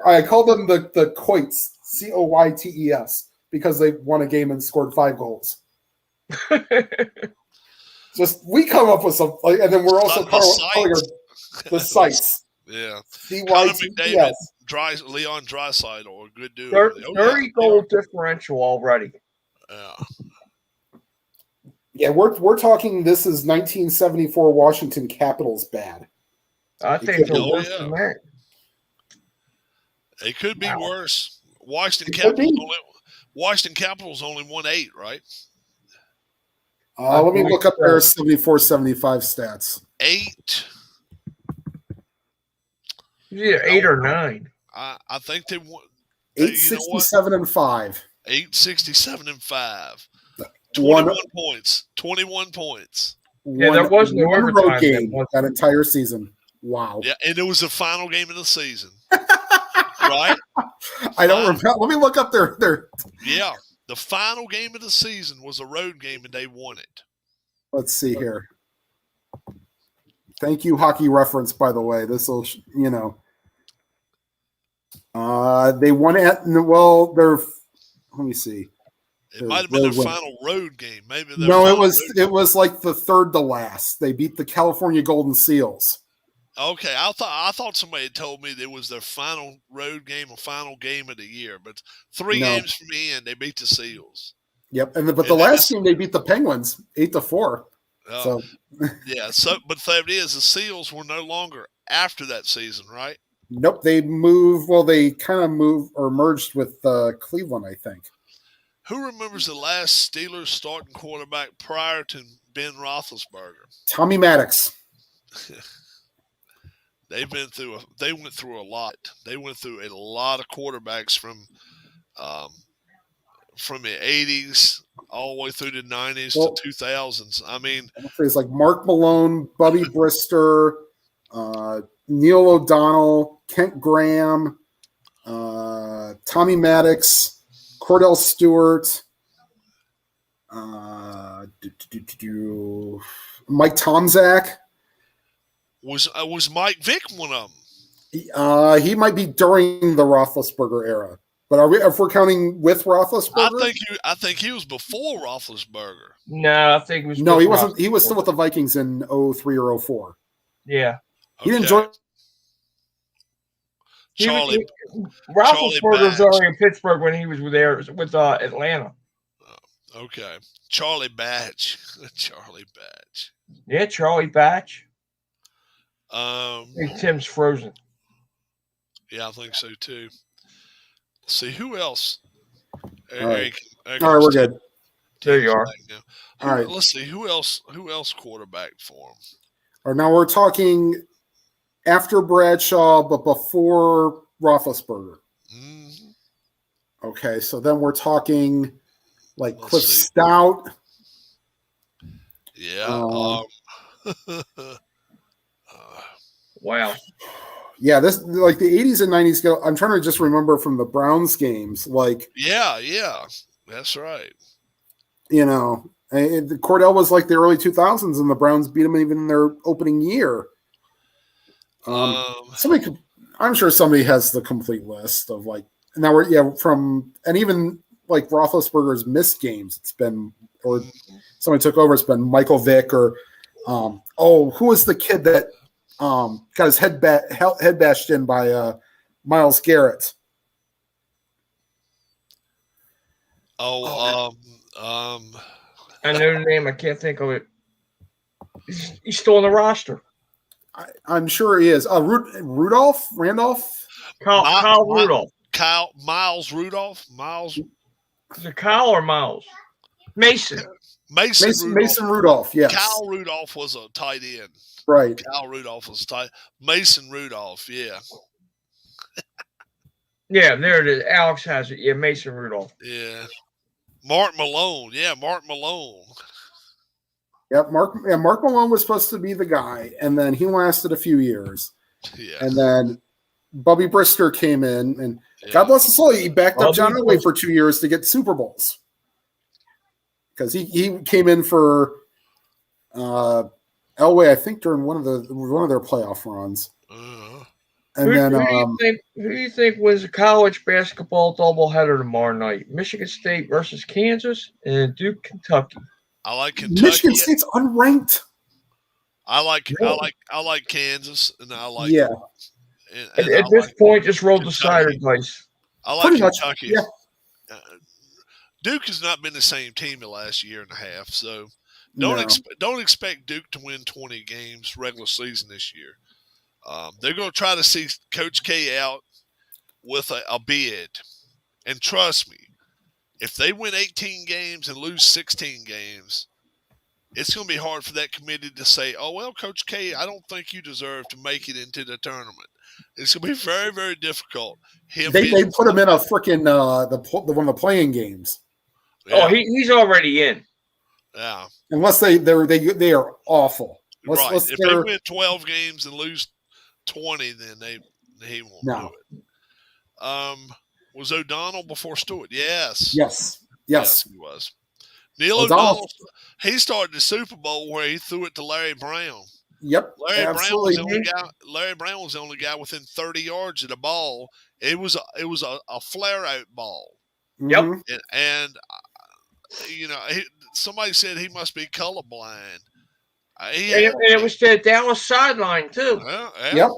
I called them the Coyotes, Coytes, because they won a game and scored 5 goals. Just we come up with some, and then we're also calling the Cytes. Yeah, Cytes. Leon Draisaitl, a good dude. 30 goal differential already. Yeah. Yeah, we're talking. This is 1974 Washington Capitals bad. I think they're worse than that. It could be worse. Washington Capitals only won 8, right? Let me look up their 74-75 stats. 8. Yeah, 8 or 9. I think they won 867 and 5. 867 and 5. 21 points. 21 points. Yeah, there was no one road game that entire season. Wow. Yeah, and it was the final game of the season. Right? I don't remember. Let me look up their. Yeah, the final game of the season was a road game, and they won it. Let's see here. Thank you, Hockey Reference, by the way. This will, they won at, let me see. It might have been their final road game. Maybe it was like the third to last. They beat the California Golden Seals. Okay, I thought somebody had told me it was their final road game or final game of the year, but 3 games from the end, they beat the Seals. Yep, but the last game they beat the Penguins 8-4. So yeah, but the fact is, the Seals were no longer after that season, right? Nope, they moved. Well, they kind of moved or merged with Cleveland, I think. Who remembers the last Steelers starting quarterback prior to Ben Roethlisberger? Tommy Maddox. They went through a lot. They went through a lot of quarterbacks from the 80s all the way through the 90s to 2000s. I mean, it's like Mark Malone, Bubby Brister, Neil O'Donnell, Kent Graham, Tommy Maddox, Cordell Stewart, Mike Tomczak. Was Mike Vick one of them? He might be during the Roethlisberger era. But if we're counting with Roethlisberger? I think he was before Roethlisberger. No, I think he was. No, he wasn't. He was still with the Vikings in 03 or 04. Yeah, he didn't join. Roethlisberger was already in Pittsburgh when he was with Atlanta. Okay, Charlie Batch. Charlie Batch. Yeah, Charlie Batch. I think Tim's frozen. Yeah, I think so too. Let's see who else. All right, we're good. There you are. All right, let's see who else quarterback for him. All right, now we're talking after Bradshaw, but before Roethlisberger. Mm-hmm. Okay, so then we're talking like Cliff Stout. Yeah. Wow. Yeah, this like the 80s and 90s go. I'm trying to just remember from the Browns games, like yeah, that's right. Cordell was like the early 2000s, and the Browns beat them even in their opening year. I'm sure somebody has the complete list of like. Now and even like Roethlisberger's missed games. It's been or somebody took over. It's been Michael Vick or who was the kid that got his head bashed in by Myles Garrett? I know the name. I can't think of it. He's still on the roster. I'm sure he is. Randolph? Kyle Rudolph. Miles Rudolph. Miles. Is it Kyle or Miles? Mason Rudolph. Yes. Kyle Rudolph was a tight end. Right. Kyle Rudolph was tight. Mason Rudolph. Yeah. Yeah, there it is. Alex has it. Yeah, Mason Rudolph. Yeah. Mark Malone. Yeah, Mark Malone. Yep, Mark Malone was supposed to be the guy, and then he lasted a few years. Yeah. And then Bubby Brister came in, and God bless his soul, he backed up John Elway for 2 years to get Super Bowls. Because he came in for Elway, I think, during one of their playoff runs. And who do you think wins a college basketball doubleheader tomorrow night? Michigan State versus Kansas and Duke, Kentucky. I like Kentucky. Michigan State's unranked. I like Kansas, and I like At this point, just roll the cider dice. I like Kentucky. Yeah. Duke has not been the same team the last year and a half, so don't expect Duke to win 20 games regular season this year. They're going to try to see Coach K out with a bid, and trust me, if they win 18 games and lose 16 games, it's going to be hard for that committee to say, "Oh well, Coach K, I don't think you deserve to make it into the tournament." It's going to be very, very difficult. They put him in a freaking one of the playing games. Yeah. Oh, he's already in. Yeah. Unless they are awful. Right. If they win 12 games and lose 20, then he won't do it. Was O'Donnell before Stewart? Yes. Yes, he was. Neil O'Donnell, he started the Super Bowl where he threw it to Larry Brown. Yep. Larry Brown was the only guy within 30 yards of the ball. It was a flare out ball. Yep. And somebody said he must be colorblind. It was the Dallas sideline too. Yep.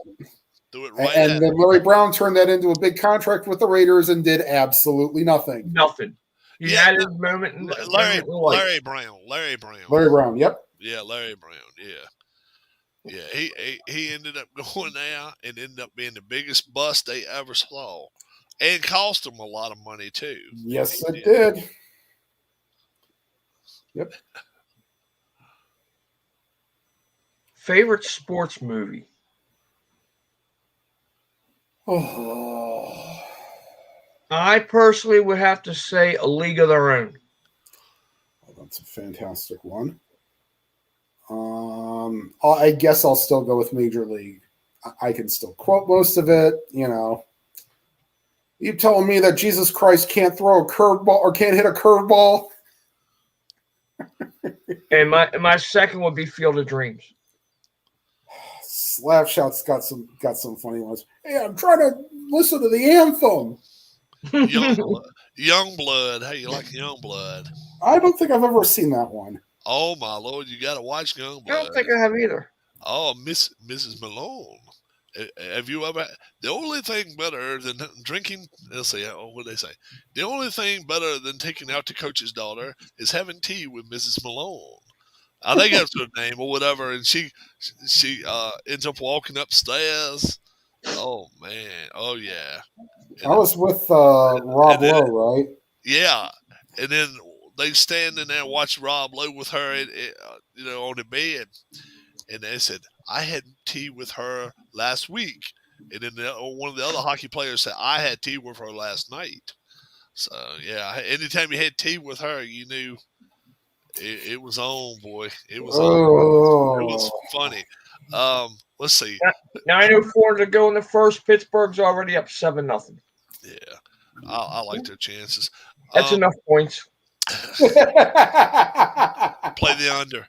Do it right. And then Larry Brown turned that into a big contract with the Raiders and did absolutely nothing. Nothing. He had his moment. In Larry Brown. Larry Brown. Yep. Yeah, Larry Brown. Yeah. Yeah. He ended up going out and ended up being the biggest bust they ever saw, and cost them a lot of money too. Yes, it did. Yep. Favorite sports movie? Oh. I personally would have to say A League of Their Own. Oh, that's a fantastic one. I guess I'll still go with Major League. I can still quote most of it, You telling me that Jesus Christ can't throw a curveball or can't hit a curveball? And my second would be Field of Dreams. Slapshot's got some funny ones. Hey, I'm trying to listen to the anthem. Youngblood. Hey, you like Youngblood? I don't think I've ever seen that one. Oh my Lord, you got to watch Youngblood. I don't think I have either. Oh, Mrs. Malone. Have you ever? The only thing better than drinking. Let's see. What they say? The only thing better than taking out the coach's daughter is having tea with Mrs. Malone. I think that's her name or whatever. And she ends up walking upstairs. Oh man. Oh yeah. And I was with Rob Lowe, right? Yeah, and then they stand in there and watch Rob Lowe with her, on the bed, and they said, "I had tea with her last week," and then one of the other hockey players said, "I had tea with her last night." So yeah, anytime you had tea with her, you knew it was on, boy. It was on. It was funny. Let's see. 9:04 to go in the first. Pittsburgh's already up 7-0. Yeah, I like their chances. That's enough points. Play the under.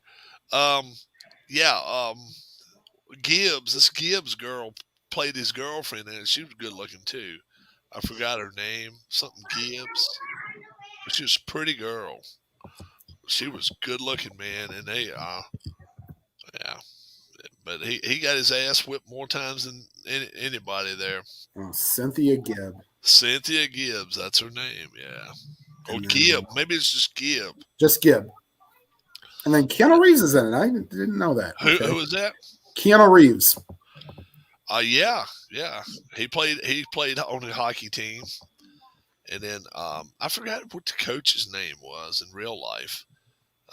Gibbs. This Gibbs girl played his girlfriend, and she was good looking too. I forgot her name. Something Gibbs. But she was a pretty girl. She was good looking, man, and But he got his ass whipped more times than anybody there. Oh, Cynthia Gibb. Cynthia Gibbs, that's her name, yeah. Or Gibb. Maybe it's just Gibb. Just Gibb. And then Keanu Reeves is in it. I didn't know that. Who is that? Keanu Reeves. Yeah. He played on a hockey team, and then I forgot what the coach's name was in real life.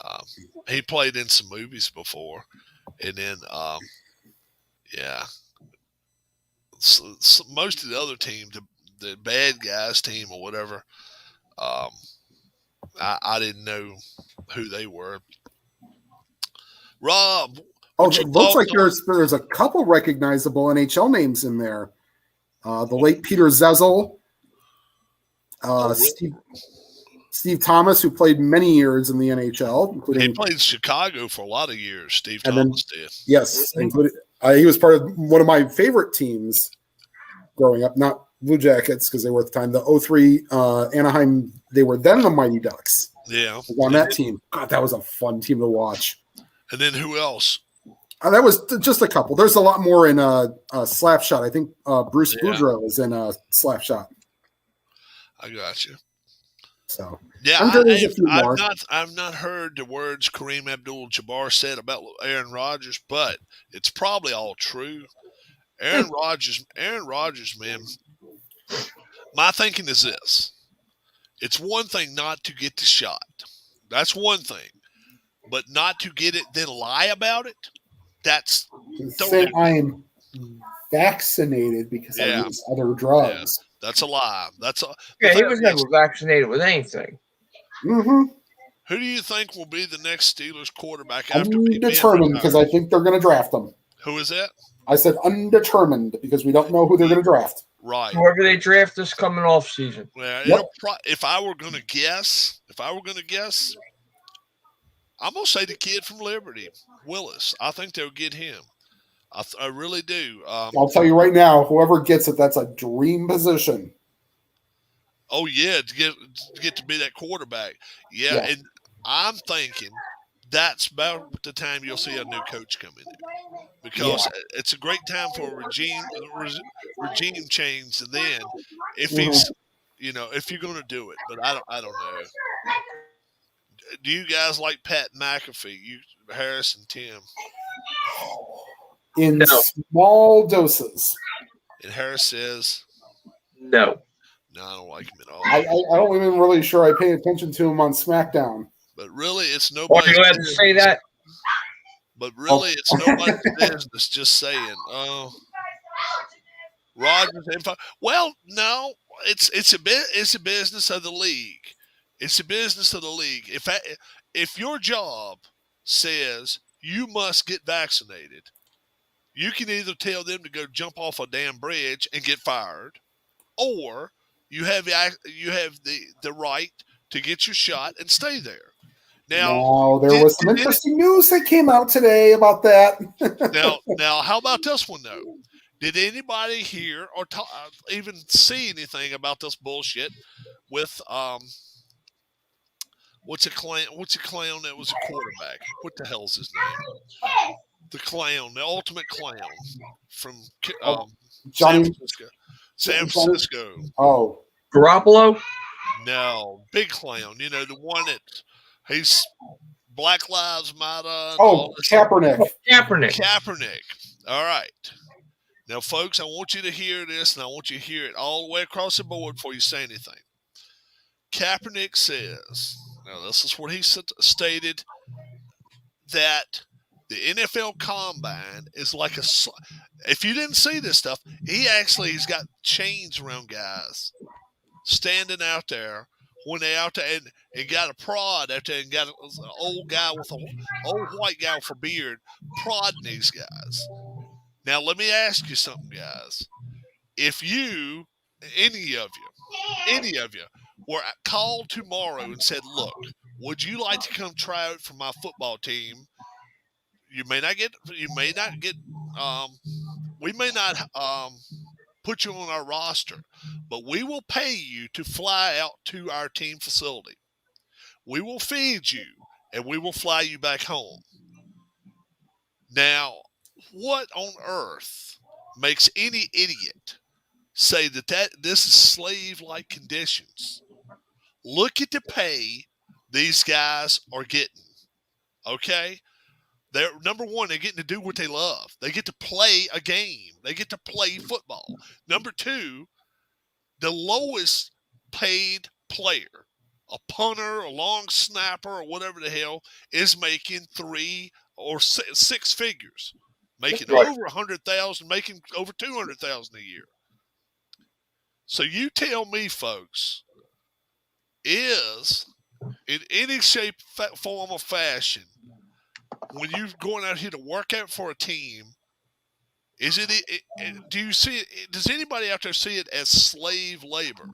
Um, he played in some movies before, and then yeah, most of the other team, the bad guys team or whatever, um, I didn't know who they were. Rob, Oh, what's it your looks like thoughts there's a couple recognizable NHL names in there. The late Peter Zezel, on? Steve Thomas, who played many years in the NHL, He including played in Chicago for a lot of years. Steve and then Thomas did. yes, including he was part of one of my favorite teams growing up. Not Blue Jackets because they were at the time. The 03 Anaheim, they were then the Mighty Ducks. Yeah, I was on that team. God, that was a fun team to watch. And then who else? That was just a couple. There's a lot more in Slapshot. I think Bruce Boudreau is in Slapshot. I got you. So yeah, I'm sure there's a few more. I've not heard the words Kareem Abdul-Jabbar said about Aaron Rodgers, but it's probably all true. Aaron Rodgers, man. My thinking is this: it's one thing not to get the shot. That's one thing, but not to get it, then lie about it. That's say I'm vaccinated because I use other drugs. Yeah, that's a lie. He was never vaccinated with anything. Mm-hmm. Who do you think will be the next Steelers quarterback after undetermined because I think they're going to draft them. Who is that? I said undetermined because we don't know who they're going to draft. Right. Whoever they draft this coming off season. Yeah. If I were going to guess, I'm going to say the kid from Liberty, Willis. I think they'll get him. I really do. I'll tell you right now, whoever gets it, that's a dream position. Oh yeah, to get to be that quarterback. Yeah, and I'm thinking that's about the time you'll see a new coach come in there, because it's a great time for a regime change. And then if he's, if you're going to do it, but I don't know. Do you guys like Pat McAfee? Harris and Tim? In small doses. And Harris says no. No, I don't like him at all. I don't even really sure I pay attention to him on SmackDown. But really, it's nobody's business. Are you allowed to say that? But really, it's nobody's business. Just saying. Rodgers. Well, no, it's a business of the league. It's a business of the league. If your job says you must get vaccinated, you can either tell them to go jump off a damn bridge and get fired, or you have the right to get your shot and stay there. Now there was some interesting news that came out today about that. now, how about this one though? Did anybody hear or even see anything about this bullshit with what's a clown that was a quarterback? What the hell's his name? The clown, the ultimate clown from San Francisco. Oh, Garoppolo? No, big clown. The one that he's Black Lives Matter. Oh, Kaepernick. Kaepernick. All right. Now, folks, I want you to hear this, and I want you to hear it all the way across the board before you say anything. Kaepernick says, now this is what he stated, that the NFL Combine is like if you didn't see this stuff, he's got chains around guys standing out there when they out there and got a prod out there and got an old white guy with a beard prodding these guys. Now, let me ask you something, guys. If any of you were called tomorrow and said, look, would you like to come try out for my football team? We may not put you on our roster, but we will pay you to fly out to our team facility. We will feed you, and we will fly you back home. Now, what on earth makes any idiot say that this is slave-like conditions? Look at the pay these guys are getting, okay? They're number one. They're getting to do what they love. They get to play a game. They get to play football. Number two, the lowest paid player, a punter, a long snapper, or whatever the hell, is making 3 or 6 figures, making Right. over 100,000, making over 200,000 a year. So you tell me, folks, is in any shape, form, or fashion, when you're going out here to work out for a team, is do you see it? Does anybody out there see it as slave labor?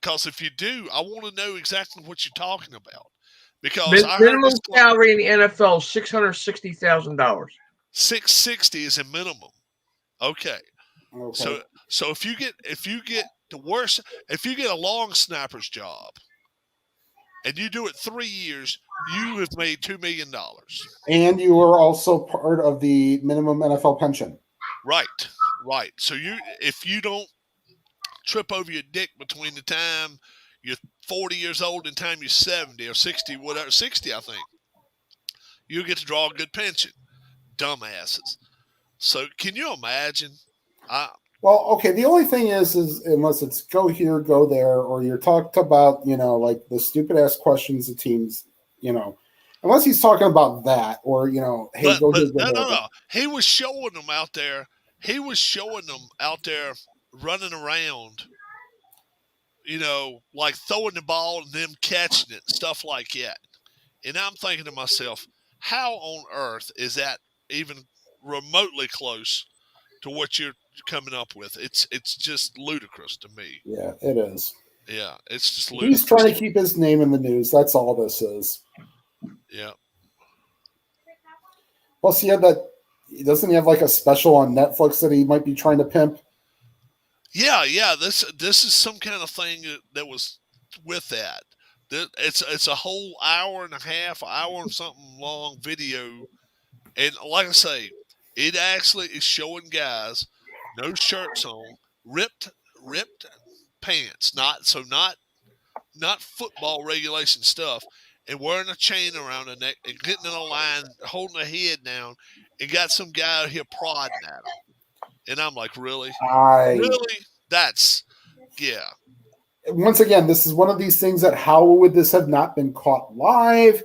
Because if you do, I want to know exactly what you're talking about. Because I heard Minimum this salary in the NFL is $660,000. 660 is a minimum. Okay. Okay. So if you get the worst, if you get a long snapper's job and you do it 3 years, you have made $2 million. And you are also part of the minimum NFL pension. Right. So if you don't trip over your dick between the time you're 40 years old and the time you're 70 or 60, whatever, 60, I think, you get to draw a good pension. Dumbasses. So can you imagine? Well, okay. The only thing is unless it's go here, go there, or you're talked about, like the stupid ass questions the teams, unless he's talking about that, or hey, go here, go there. No. He was showing them out there. Running around, like throwing the ball and them catching it, stuff like that. And I'm thinking to myself, how on earth is that even remotely close to what you're coming up with? It's just ludicrous to me. Yeah, it is. Yeah, it's just ludicrous. He's trying to keep his name in the news. That's all this is. Yeah. Plus, doesn't he have like a special on Netflix that he might be trying to pimp? Yeah. This is some kind of thing that was with that. It's a whole hour and a half, hour and something long video, and like I say, it actually is showing guys no shirts on, ripped pants, not football regulation stuff, and wearing a chain around the neck and getting in a line, holding their head down, and got some guy out here prodding at them. And I'm like, really? Really? That's, yeah. Once again, this is one of these things that how would this have not been caught live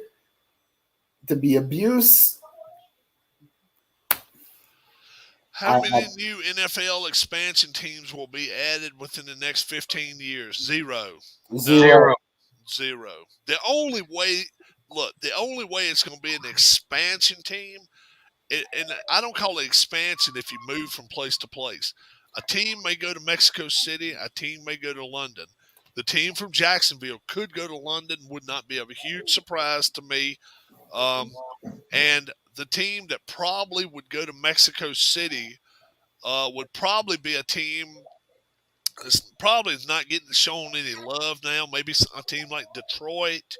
to be abuse? How many new NFL expansion teams will be added within the next 15 years? Zero. The only way it's going to be an expansion team, and I don't call it expansion if you move from place to place. A team may go to Mexico City. A team may go to London. The team from Jacksonville could go to London, would not be a huge surprise to me. And the team that probably would go to Mexico City would probably be a team that's probably not getting shown any love now. Maybe a team like Detroit.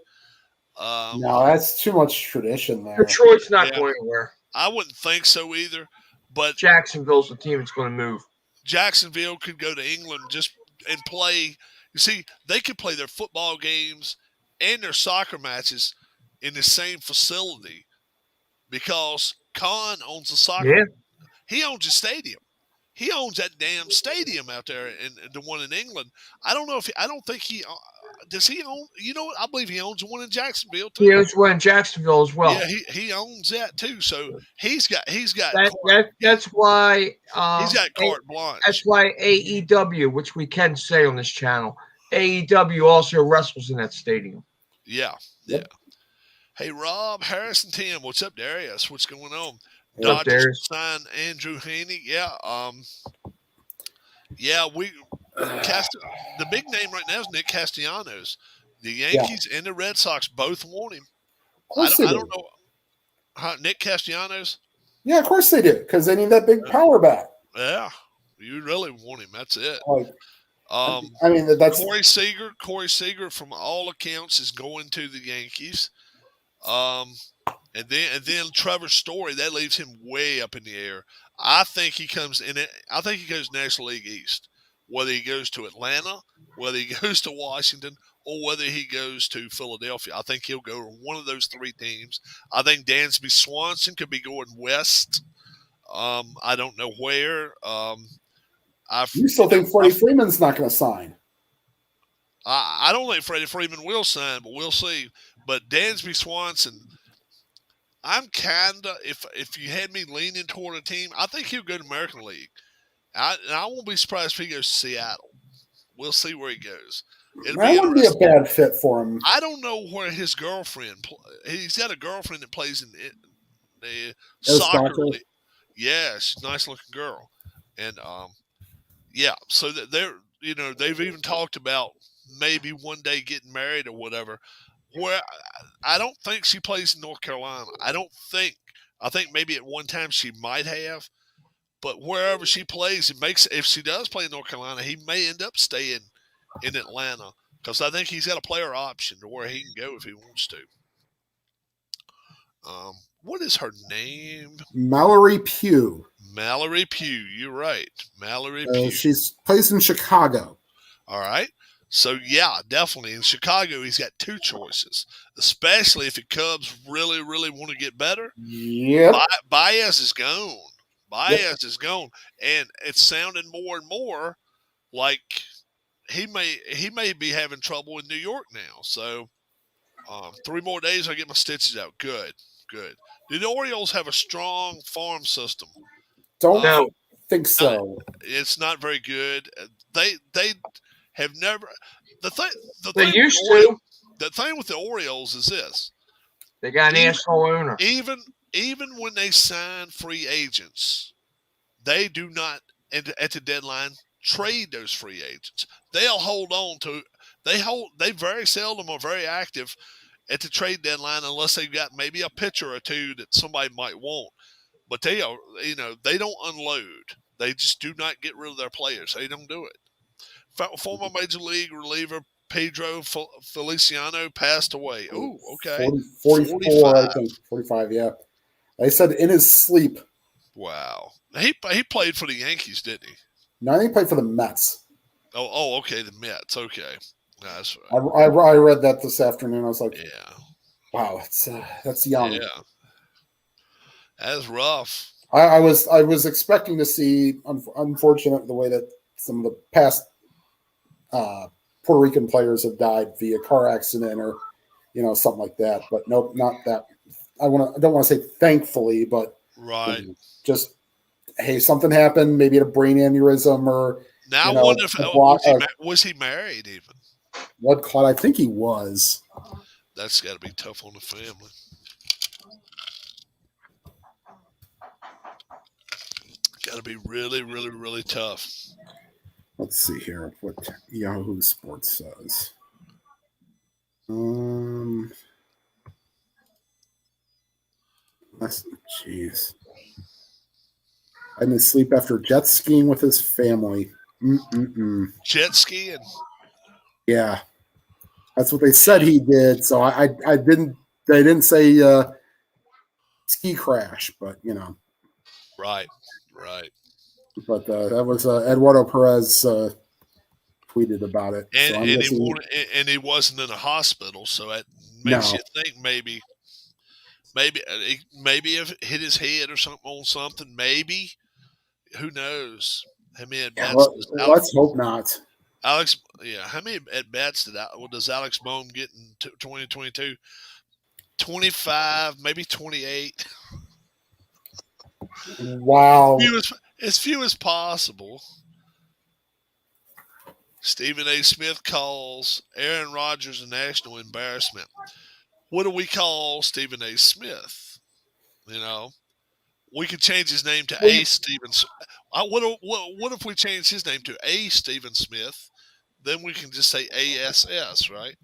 No, that's too much tradition there. Detroit's not going anywhere. I wouldn't think so either. But Jacksonville's the team that's going to move. Jacksonville could go to England and play. You see, they could play their football games and their soccer matches in the same facility because Khan owns the soccer. Yeah. He owns a stadium. He owns that damn stadium out there, and the one in England. I don't know if I don't think he does. He own? You know what? I believe he owns one in Jacksonville too. He owns one in Jacksonville as well. Yeah, he owns that too. So he's got. That's why he's got carte blanche. That's why AEW, which we can say on this channel, AEW also wrestles in that stadium. Yeah. Hey, Rob, Harris, and Tim, what's up, Darius? What's going on? What's Dodgers signed Andrew Haney. Yeah. The big name right now is Nick Castellanos. The Yankees and the Red Sox both want him. I don't know. Nick Castellanos? Yeah, of course they do, because they need that big power back. Yeah. You really want him. That's it. That's Corey Seager, from all accounts, is going to the Yankees. And then Trevor Story, that leaves him way up in the air. I think he comes in it. I think he goes National League East, whether he goes to Atlanta, whether he goes to Washington, or whether he goes to Philadelphia. I think he'll go to one of those 3 teams. I think Dansby Swanson could be going west. I don't know where. You still think Freddie Freeman's not going to sign? I don't think Freddie Freeman will sign, but we'll see. But Dansby Swanson, I'm kind of, if you had me leaning toward a team, I think he'll go to American League. I won't be surprised if he goes to Seattle. We'll see where he goes. That wouldn't be a bad fit for him. I don't know where his girlfriend. He's got a girlfriend that plays in the soccer league. Yeah, she's a nice looking girl, and yeah. So that they've even talked about maybe one day getting married or whatever. Where I don't think she plays in North Carolina. I think maybe at one time she might have. But wherever she plays, if she does play in North Carolina, he may end up staying in Atlanta because I think he's got a player option to where he can go if he wants to. What is her name? Mallory Pugh. Mallory Pugh. You're right. Mallory Pugh. She plays in Chicago. All right. So, yeah, definitely. In Chicago, he's got 2 choices, especially if the Cubs really, really want to get better. Yep. Baez is gone. Baez is gone, and it's sounding more and more like he may be having trouble in New York now. So 3 more days, I get my stitches out. Good. Do the Orioles have a strong farm system? Don't think so. It's not very good. They have never. They used to. The thing with the Orioles is this: they got an asshole owner. Even when they sign free agents, they do not, at the deadline, trade those free agents. They'll hold on to – they very seldom are very active at the trade deadline unless they've got maybe a pitcher or 2 that somebody might want. But they are – they don't unload. They just do not get rid of their players. They don't do it. Former Major League reliever Pedro Feliciano passed away. Oh, okay. 44, 45. I think. 45, yeah. They said in his sleep. Wow. He played for the Yankees, didn't he? No, I think he played for the Mets. Oh, okay, the Mets. Okay. That's right. I read that this afternoon. I was like, yeah. Wow, that's young. Yeah. That's rough. I was expecting to see, unfortunate the way that some of the past Puerto Rican players have died via car accident or, something like that. But nope, not that. I don't want to say thankfully, but right. Just, hey, something happened. Maybe a brain aneurysm or. Now I wonder if was he married even? Blood clot. I think he was. That's got to be tough on the family. Got to be really, really, really tough. Let's see here what Yahoo Sports says. Jeez. I didn't sleep after jet skiing with his family. Jet skiing? Yeah. That's what they said he did. So I didn't. They didn't say ski crash, but Right. But that was Eduardo Perez tweeted about it. And he wasn't in a hospital, so that makes you think maybe if it hit his head or something on something. Maybe, who knows? How many at bats? Let's hope not. Alex, how many at bats does Alex Bohm get in 2022? 25, maybe 28. Wow. As few as possible. Stephen A. Smith calls Aaron Rodgers a national embarrassment. What do we call Stephen A. Smith? We could change his name to A. Stephen. What if we change his name to A. Stephen Smith? Then we can just say ASS, right?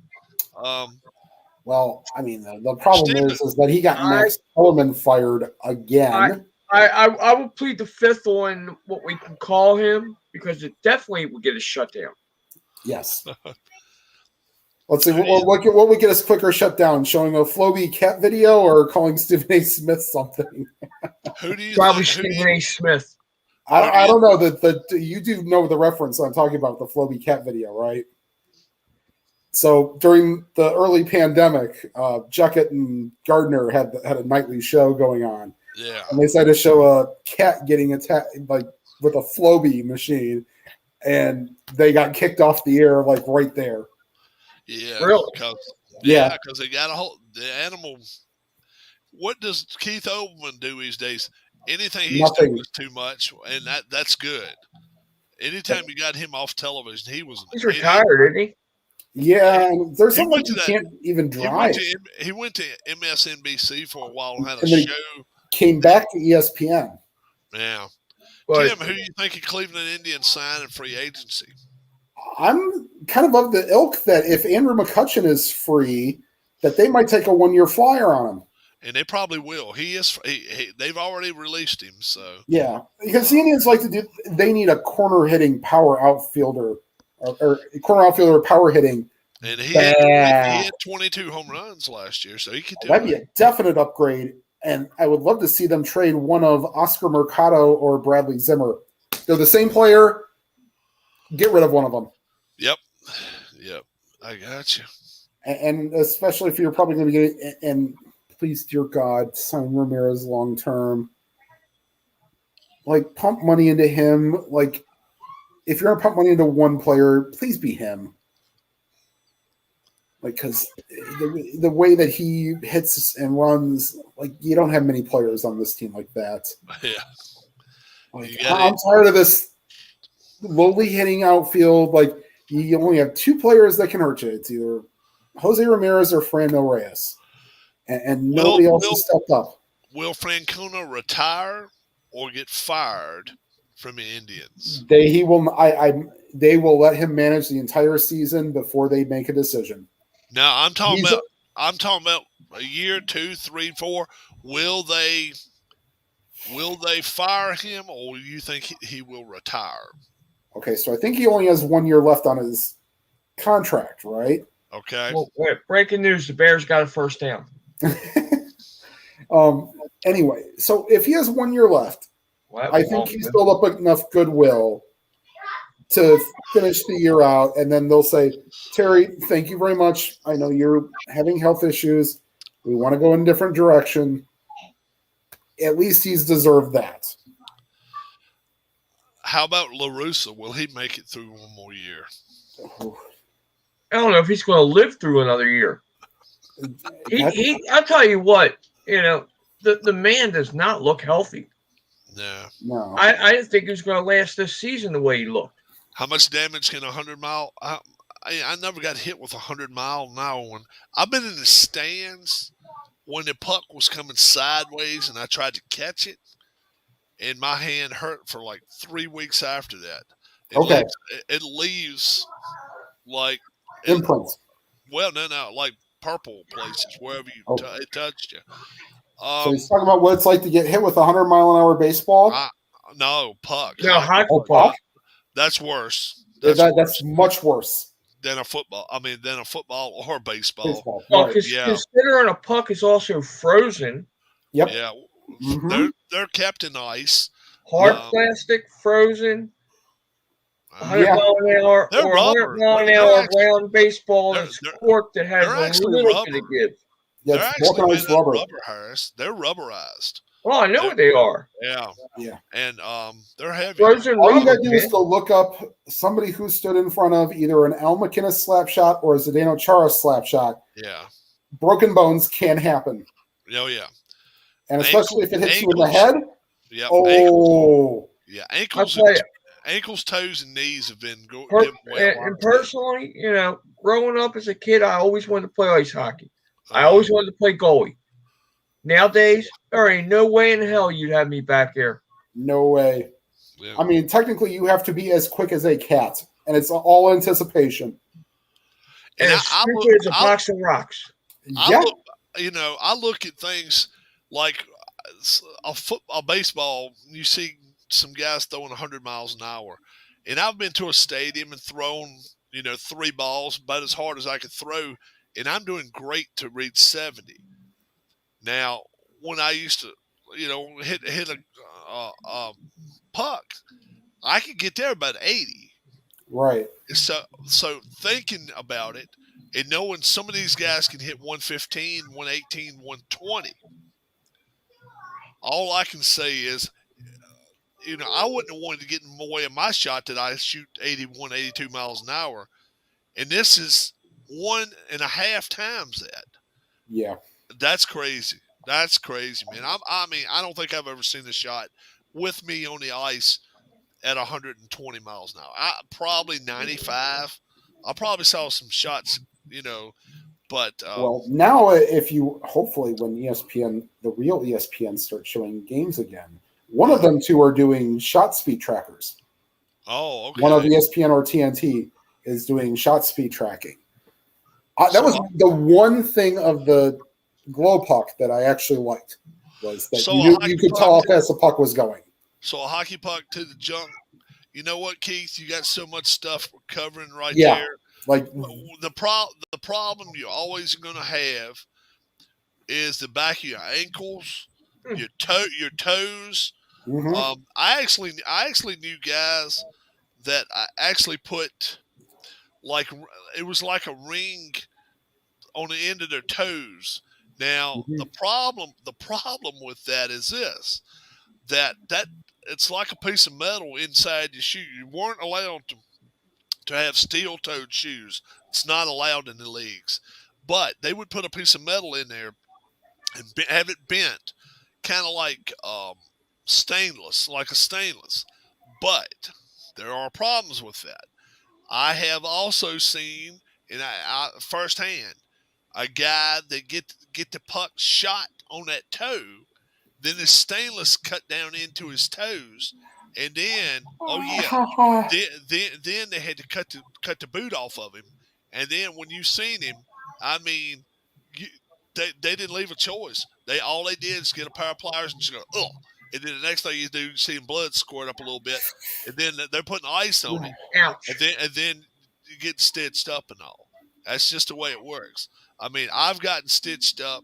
Well, I mean, the problem is that he got Max Kellerman fired again. I will plead the fifth on what we can call him because it definitely will get a shutdown. Yes. Let's see. What would get us quicker shutdown? Showing a Floby cat video or calling Stephen A. Smith something? Who do you Probably Stephen A. Smith. I don't know that you do know the reference I'm talking about, the Floby cat video, right? So during the early pandemic, Juckett and Gardner had a nightly show going on. Yeah. And they decided to show a cat getting attacked like with a Flowbee machine, and they got kicked off the air like right there. Yeah. Really? Because they got the animal. What does Keith Olbermann do these days? Anything he's Nothing. doing is too much, and that's good. Anytime you got him off television, He's retired, isn't he? Yeah, and there's He something went you to that- can't even drive. He went to MSNBC for a while and had a And then he show. came back to ESPN. Yeah. But Jim, who do you think of Cleveland Indians sign in free agency? I'm kind of the ilk that if Andrew McCutchen is free, that they might take a 1-year flyer on him. And they probably will. He is. They've already released him. So Yeah, because the Indians like to do. They need a corner hitting power outfielder or corner outfielder power hitting. and he had 22 home runs last year, so he could do That'd be it. a definite upgrade. And I would love to see them trade one of Oscar Mercado or Bradley Zimmer. They're the same player. Get rid of one of them. Yep. I got you. And especially if you're probably going to get it. And please, dear God, sign Ramirez long term. Like, pump money into him. Like, if you're going to pump money into one player, please be him. Like, because the way that he hits and runs, like, you don't have many players on this team like that. Yeah. Like, I'm tired of this lowly hitting outfield. Like, you only have two players that can hurt you. It's either Jose Ramirez or Fran Reyes. And nobody else has stepped up. Will Francona retire or get fired from the Indians? They will let him manage the entire season before they make a decision. Now I'm talking about a year, 2, 3, 4. Will they fire him, or do you think he will retire? Okay, so I think he only has 1 year left on his contract, right? Okay. Well, wait, breaking news: the Bears got a first down. Anyway, so if he has 1 year left, I think he's built up enough goodwill to finish the year out, and then they'll say, Terry, thank you very much. I know you're having health issues. We want to go in a different direction. At least he's deserved that. How about LaRussa? Will he make it through one more year? I don't know if he's going to live through another year. I'll tell you what, the man does not look healthy. No. I didn't think he was going to last this season the way he looked. How much damage can 100-mile? I never got hit with 100-mile-an-hour one. I've been in the stands when the puck was coming sideways and I tried to catch it, and my hand hurt for like 3 weeks after that. It leaves like imprints. Well, no, like purple places wherever it touched you. So he's talking about what it's like to get hit with a 100-mile-an-hour baseball. No, puck. No, hockey puck. That's worse. That's much worse than a football. Than a football or baseball. Well, considering a puck is also frozen. Yep. Yeah. Mm-hmm. They're kept in ice. Hard plastic, frozen. 100 mile an hour or 100 mile an hour round baseball that's cork that has a little bit of give. Yeah, they're actually made rubber, Harris. They're rubberized. Oh, I know what they are. Yeah. And they're heavy. Frozen All rubber, you gotta do is go look up somebody who stood in front of either an Al McInnes slap shot or a Zdeno Chara slap shot. Yeah. Broken bones can happen. Oh, yeah. And especially if it hits you in the head. Yeah. Oh. Ankles, toes, and knees have been going. And personally, growing up as a kid, I always wanted to play ice hockey. I always wanted to play goalie. Nowadays, there ain't no way in hell you'd have me back there. No way. Yeah. Technically, you have to be as quick as a cat, and it's all anticipation. And as stupid as a box of rocks. I look at things like a baseball. You see some guys throwing 100 miles an hour, and I've been to a stadium and thrown 3 balls about as hard as I could throw, and I'm doing great to reach 70. Now, when I used to hit a puck, I could get there about 80. Right. So thinking about it, and knowing some of these guys can hit 115, 118, 120. All I can say is, I wouldn't have wanted to get in the way of my shot that I shoot 81, 82 miles an hour. And this is 1.5 times that. Yeah. That's crazy. That's crazy, man. I don't think I've ever seen a shot with me on the ice at 120 miles an hour. Probably 95. I probably saw some shots, but Well, now if you hopefully when ESPN, the real ESPN, starts showing games again, one of them two are doing shot speed trackers. Oh, okay. One of ESPN or TNT is doing shot speed tracking. That was the one thing of the glow puck that I actually liked, was that you could tell how fast the puck was going. So a hockey puck to the junk. You know what, Keith? You got so much stuff covering right Yeah, there. Like the problem you're always going to have is the back of your ankles, your toes. mm-hmm. I actually knew guys that I actually put it was like a ring on the end of their toes. Now Mm-hmm. the problem with that is this, that it's like a piece of metal inside your shoe. You weren't allowed to have steel-toed shoes. It's not allowed in the leagues. But they would put a piece of metal in there and have it bent, kind of like stainless, like a stainless. But there are problems with that. I have also seen, and I firsthand, a guy that get the puck shot on that toe, then the stainless cut down into his toes, and then then they had to cut the boot off of him, and then when you seen him, I mean, they didn't leave a choice. All they did is get a pair of pliers and just go, ugh. And then the next thing you do, you see him blood squirt up a little bit, and then they're putting ice on him. Ouch. And then you get stitched up and all. That's just the way it works. I mean, I've gotten stitched up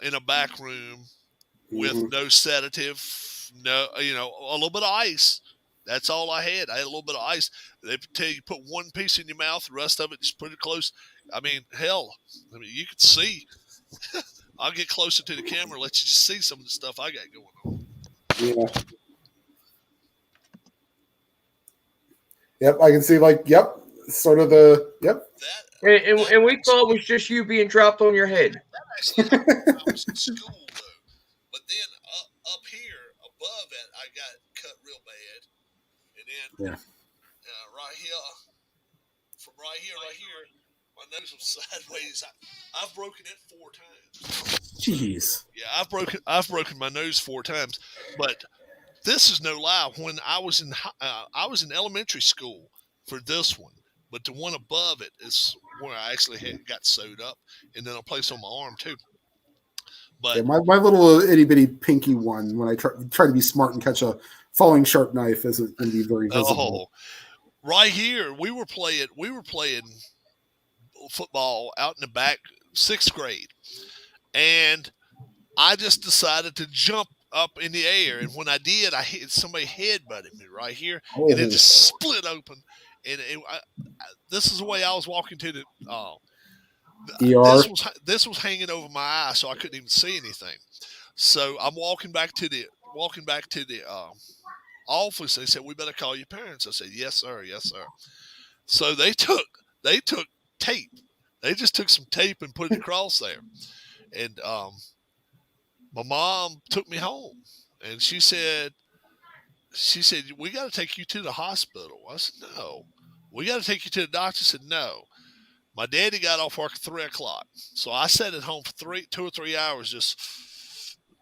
in a back room with no sedative, a little bit of ice. That's all I had. I had a little bit of ice. They tell you put one piece in your mouth, the rest of it just put it close. I mean, hell, you can see. I'll get closer to the camera, let you just see some of the stuff I got going on. Yeah. Yep, I can see. Sort of the yep. And we thought it was just you being dropped on your head. That actually happened when I was in school, though. But then up here above it, I got cut real bad, and then right here, my nose was sideways. I've broken it 4 times. Jeez. Yeah, I've broken my nose 4 times, but this is no lie. When I was in elementary school for this one, but the one above it is where I actually got sewed up, and then a place on my arm too. But my little itty bitty pinky one, when I try to be smart and catch a falling sharp knife, isn't going to be very visible. Right here, we were playing football out in the back, 6th grade, and I just decided to jump up in the air, and when I did, I hit somebody headbutted me right here, and it just split open. And this is the way I was walking to the ER. This was hanging over my eye, so I couldn't even see anything. So I'm walking back to the office. They said, "We better call your parents." I said, "Yes, sir. Yes, sir." So they took tape. They just took some tape and put it across there, and my mom took me home, and she said, "We got to take you to the hospital." I said, "No." "We got to take you to the doctor." I said, "No." My daddy got off work at 3 o'clock, so I sat at home for 2 or 3 hours. Just,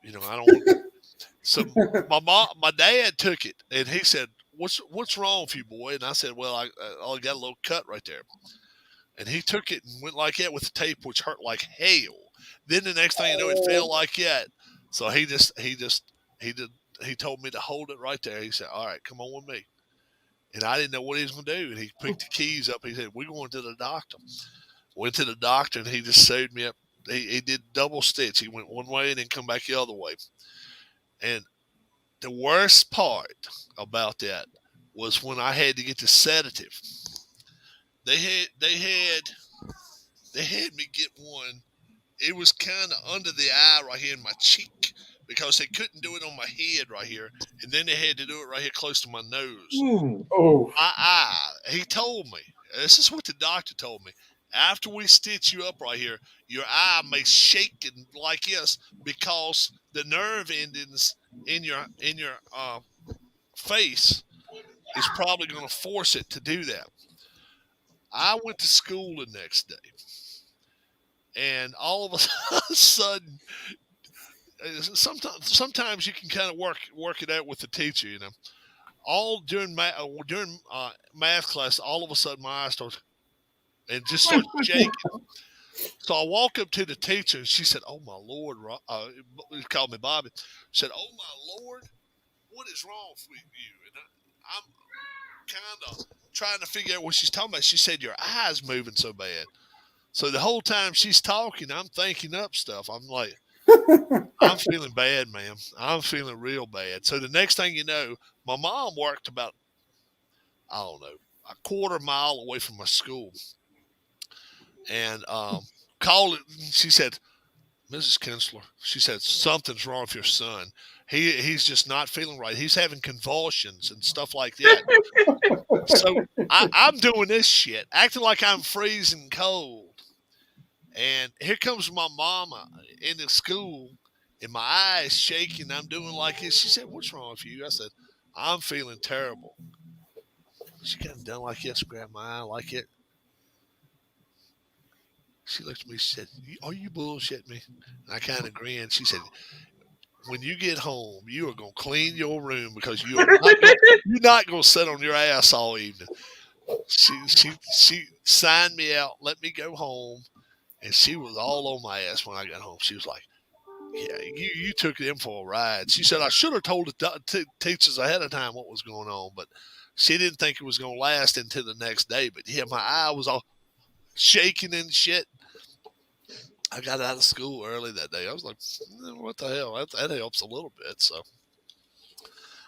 I don't want. So my dad took it, and he said, "What's wrong with you, boy?" And I said, "Well, I got a little cut right there." And he took it and went like that with the tape, which hurt like hell. Then the next thing you know, it fell like that. So he told me to hold it right there. He said, "All right, come on with me." And I didn't know what he was going to do. And he picked the keys up. He said, "We're going to the doctor." Went to the doctor, and he just sewed me up. He did double stitch. He went one way and then come back the other way. And the worst part about that was when I had to get the sedative. They had they had me get one. It was kind of under the eye right here in my cheek because they couldn't do it on my head right here. And then they had to do it right here close to my nose. Oh, My eye, he told me, this is what the doctor told me. After we stitch you up right here, your eye may shake and like this because the nerve endings in your face is probably going to force it to do that. I went to school the next day, and all of a sudden, sometimes you can kind of work it out with the teacher, you know. All during math class, all of a sudden my eyes start and just start shaking. So I walk up to the teacher, and she said, "Oh my Lord," she called me Bobby. She said, "Oh my Lord, what is wrong with you?" And I'm kind of trying to figure out what she's talking about. She said, "Your eye's moving so bad." So the whole time she's talking, I'm thinking up stuff. I'm like, I'm feeling bad, man. I'm feeling real bad. So the next thing you know, my mom worked about, I don't know, a quarter mile away from my school. And called it. She said, "Mrs. Kinsler," she said, "something's wrong with your son. He's just not feeling right. He's having convulsions and stuff like that." So I'm doing this shit, acting like I'm freezing cold. And here comes my mama in the school, and my eyes shaking. I'm doing like this. She said, "What's wrong with you?" I said, "I'm feeling terrible." She kind of done like this, grabbed my eye like it. She looked at me. She said, "Are you bullshitting me?" And I kind of grinned. She said, "When you get home, you are going to clean your room because you're not going to sit on your ass all evening." She signed me out, let me go home, and she was all on my ass when I got home. She was like, "Yeah, you took them for a ride." She said, "I should have told the teachers ahead of time what was going on," but she didn't think it was going to last until the next day. But yeah, my eye was all shaking and shit. I got out of school early that day. I was like, "What the hell?" That helps a little bit. So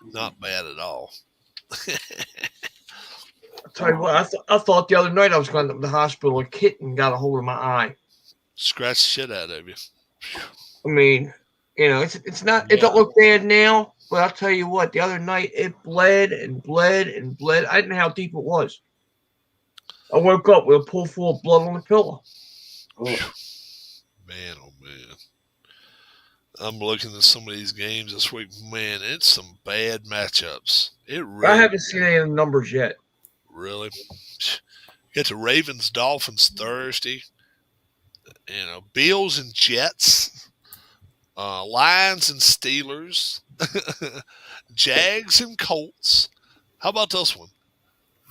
not bad at all. I'll tell you what, I thought the other night I was going to the hospital. A kitten got a hold of my eye. Scratch the shit out of you. I mean, it's not. It don't look bad now, but I'll tell you what. The other night it bled and bled and bled. I didn't know how deep it was. I woke up with a pool full of blood on the pillow. oh. Man, oh man. I'm looking at some of these games this week. Man, it's some bad matchups. It really, I haven't seen any of the numbers yet. Really. Get the Ravens Dolphins Thursday. Bills and Jets. Lions and Steelers. Jags and Colts. How about this one?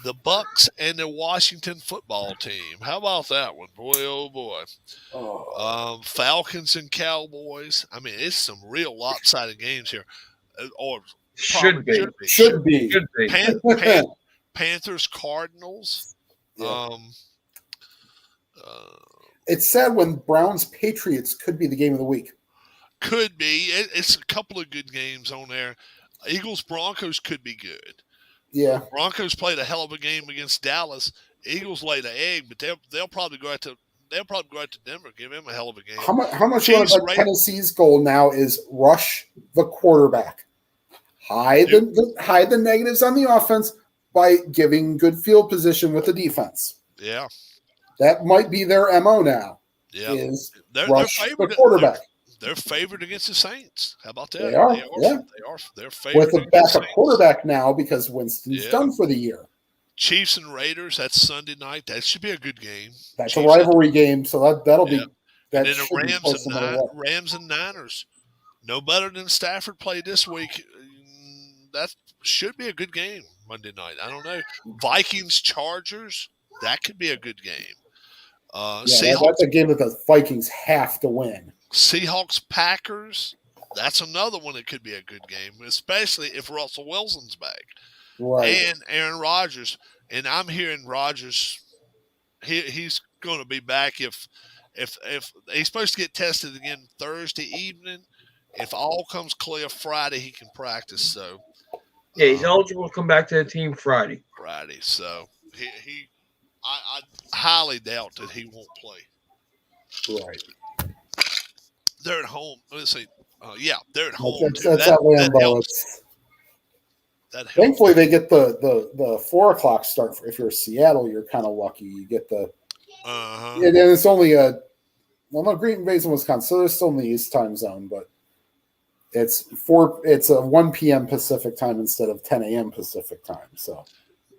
The Bucks and the Washington football team. How about that one? Boy, oh boy. Oh. Falcons and Cowboys. I mean, it's some real lopsided games here. Or Should be. Should be. Panthers Cardinals. Yeah. It's sad when Browns Patriots could be the game of the week. Could be. It's a couple of good games on there. Eagles Broncos could be good. Yeah. Broncos played a hell of a game against Dallas. Eagles laid an egg, but they'll probably go out to Denver, give him a hell of a game. How much like Tennessee's goal now is rush the quarterback, hide the negatives on the offense by giving good field position with the defense. Yeah, that might be their MO now. Yeah, is rush the quarterback. They're favored against the Saints. How about that? They are. They're favored with a backup quarterback now because Winston's done for the year. Chiefs and Raiders. That's Sunday night. That should be a good game. That's a rivalry game, so that'll be. That and then Rams and Niners. No better than Stafford played this week. That should be a good game Monday night. I don't know. Vikings Chargers. That could be a good game. That's a game that the Vikings have to win. Seahawks Packers. That's another one that could be a good game, especially if Russell Wilson's back. Right. And Aaron Rodgers. And I'm hearing Rodgers, he's going to be back if he's supposed to get tested again Thursday evening. If all comes clear Friday, he can practice. So he's eligible to come back to the team Friday. So I highly doubt that he won't play. Right. They're at home. Let's see. They're at home. It's Too. at That Lambeau. helps. That helps. Thankfully, they get the 4 o'clock start. If you're Seattle, you're kind of lucky. You get the. And then it's only Green Bay's in Wisconsin, so they're still in the East time zone, but it's a 1 p.m. Pacific time instead of 10 a.m. Pacific time. So,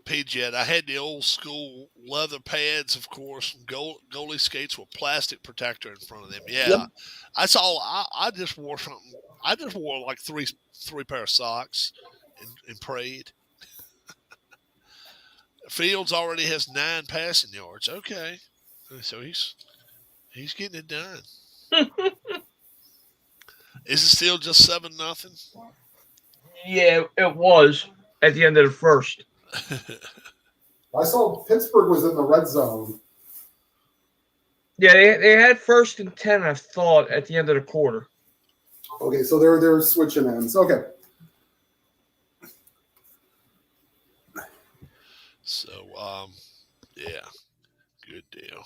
P-Jet, I had the old school leather pads, of course, goalie skates with plastic protector in front of them. Yeah, yep. that's all. I just wore something. I just wore like three pair of socks and prayed. Fields already has 9 passing yards. Okay, so he's getting it done. Is it still just 7-0? Yeah, it was at the end of the first. I saw Pittsburgh was in the red zone. Yeah, they had 1st and 10, I thought, at the end of the quarter. Okay, so they're switching ends. Okay. So, yeah, good deal.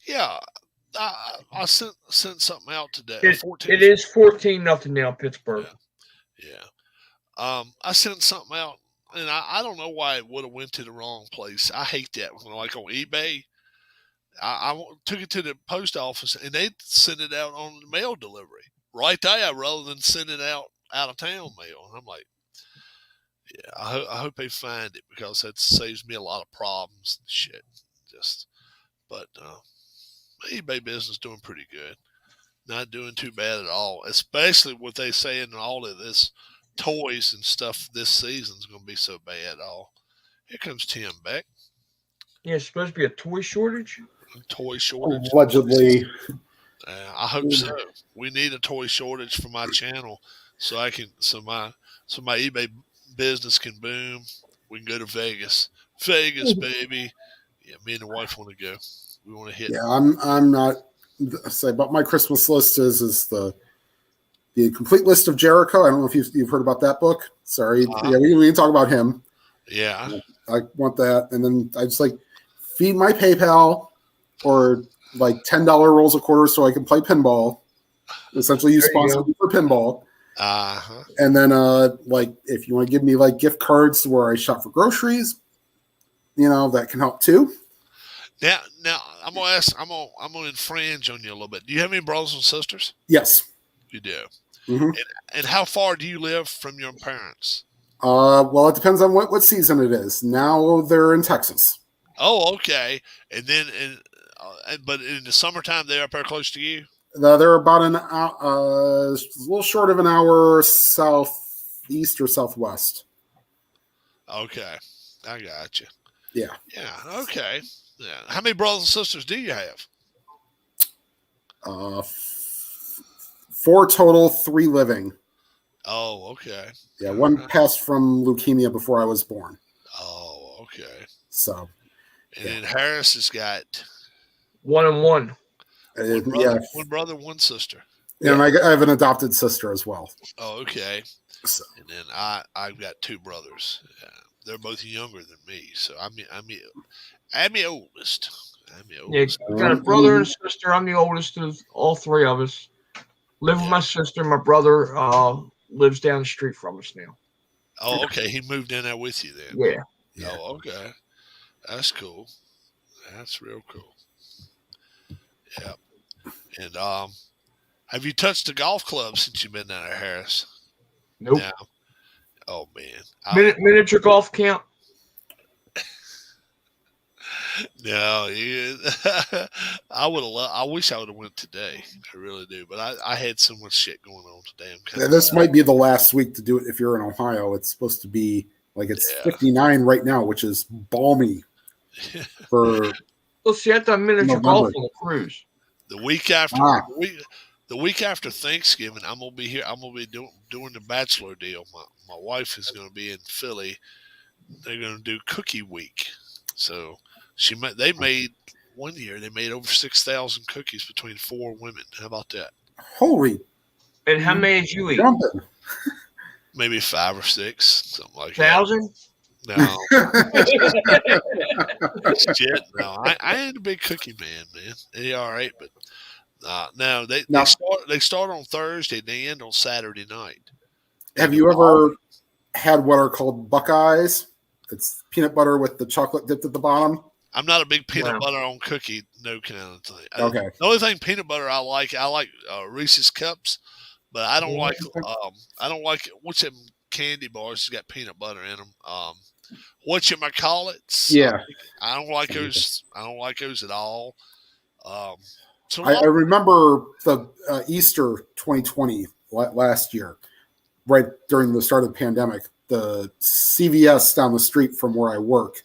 Yeah, I sent something out today. It is 14-0 now, Pittsburgh. Yeah. I sent something out, and I don't know why it would have went to the wrong place. I hate that. Like on eBay, I took it to the post office, and they sent it out on the mail delivery right there rather than send it out of town mail. And I'm like, yeah, I hope they find it because that saves me a lot of problems and shit. But eBay business doing pretty good. Not doing too bad at all, especially what they saying all of this toys and stuff this season's going to be so bad. Here comes Tim back. Yeah, it's supposed to be a toy shortage. Toy shortage. Allegedly. I hope so. We need a toy shortage for my channel so my eBay business can boom. We can go to Vegas. Vegas, baby. Yeah, me and the wife want to go. We want to hit. Yeah, I'm not. Say about my Christmas list is the complete list of Jericho. I don't know if you've heard about that book. Sorry, yeah, we can talk about him. Yeah, I want that, and then I just feed my PayPal or $10 rolls a quarter so I can play pinball. Essentially, you sponsor me for pinball. And then if you want to give me gift cards to where I shop for groceries, that can help too. Now I'm gonna ask. I'm gonna infringe on you a little bit. Do you have any brothers and sisters? Yes, you do. Mm-hmm. And how far do you live from your parents? Well, it depends on what season it is. Now they're in Texas. Oh, okay. And then, but in the summertime, they're up there close to you. They're about a little short of an hour southeast or southwest. Okay, I got you. Yeah. Yeah. Okay. Yeah. How many brothers and sisters do you have? 4 total, 3 living. Oh, okay. Yeah, one passed from leukemia before I was born. Oh, okay. So. And then Harris has got 1 and 1. One brother, one sister. Yeah, and I have an adopted sister as well. Oh, okay. So. And then I've got 2 brothers. They're both younger than me, so I'm the oldest. Yeah, we got a brother and a sister. I'm the oldest of all 3 of us. Live with my sister. My brother lives down the street from us now. Oh, okay. He moved in there with you then. Yeah. Oh, okay. That's cool. That's real cool. Yeah. And have you touched the golf club since you've been down there, Harris? Nope. No. Oh man. Miniature golf count? No, I wish I would have went today. I really do, but I had so much shit going on today. This might be the last week to do it if you're in Ohio. It's supposed to be it's 59 right now, which is balmy. For see, I done miniature golf on a cruise. The week after the week after Thanksgiving, I'm gonna be here. I'm gonna be doing the bachelor deal. My wife is gonna be in Philly. They're gonna do cookie week, so. They made one year. They made over 6,000 cookies between 4 women. How about that? Holy! And how many did you eat? Jumping. Maybe 5 or 6, something like 1,000? No. Shit, no. I ain't a big cookie man. They all right, but no, they Now, start on Thursday and they end on Saturday night. have you ever had what are called Buckeyes? It's peanut butter with the chocolate dipped at the bottom. I'm not a big peanut butter on cookie, no kind of thing. Okay. The only thing peanut butter I like Reese's Cups, but I don't like what's them candy bars that's got peanut butter in them. Whatchamacallits? Yeah. I don't like those. I don't like those at all. So I remember the Easter 2020 last year, right during the start of the pandemic. The CVS down the street from where I work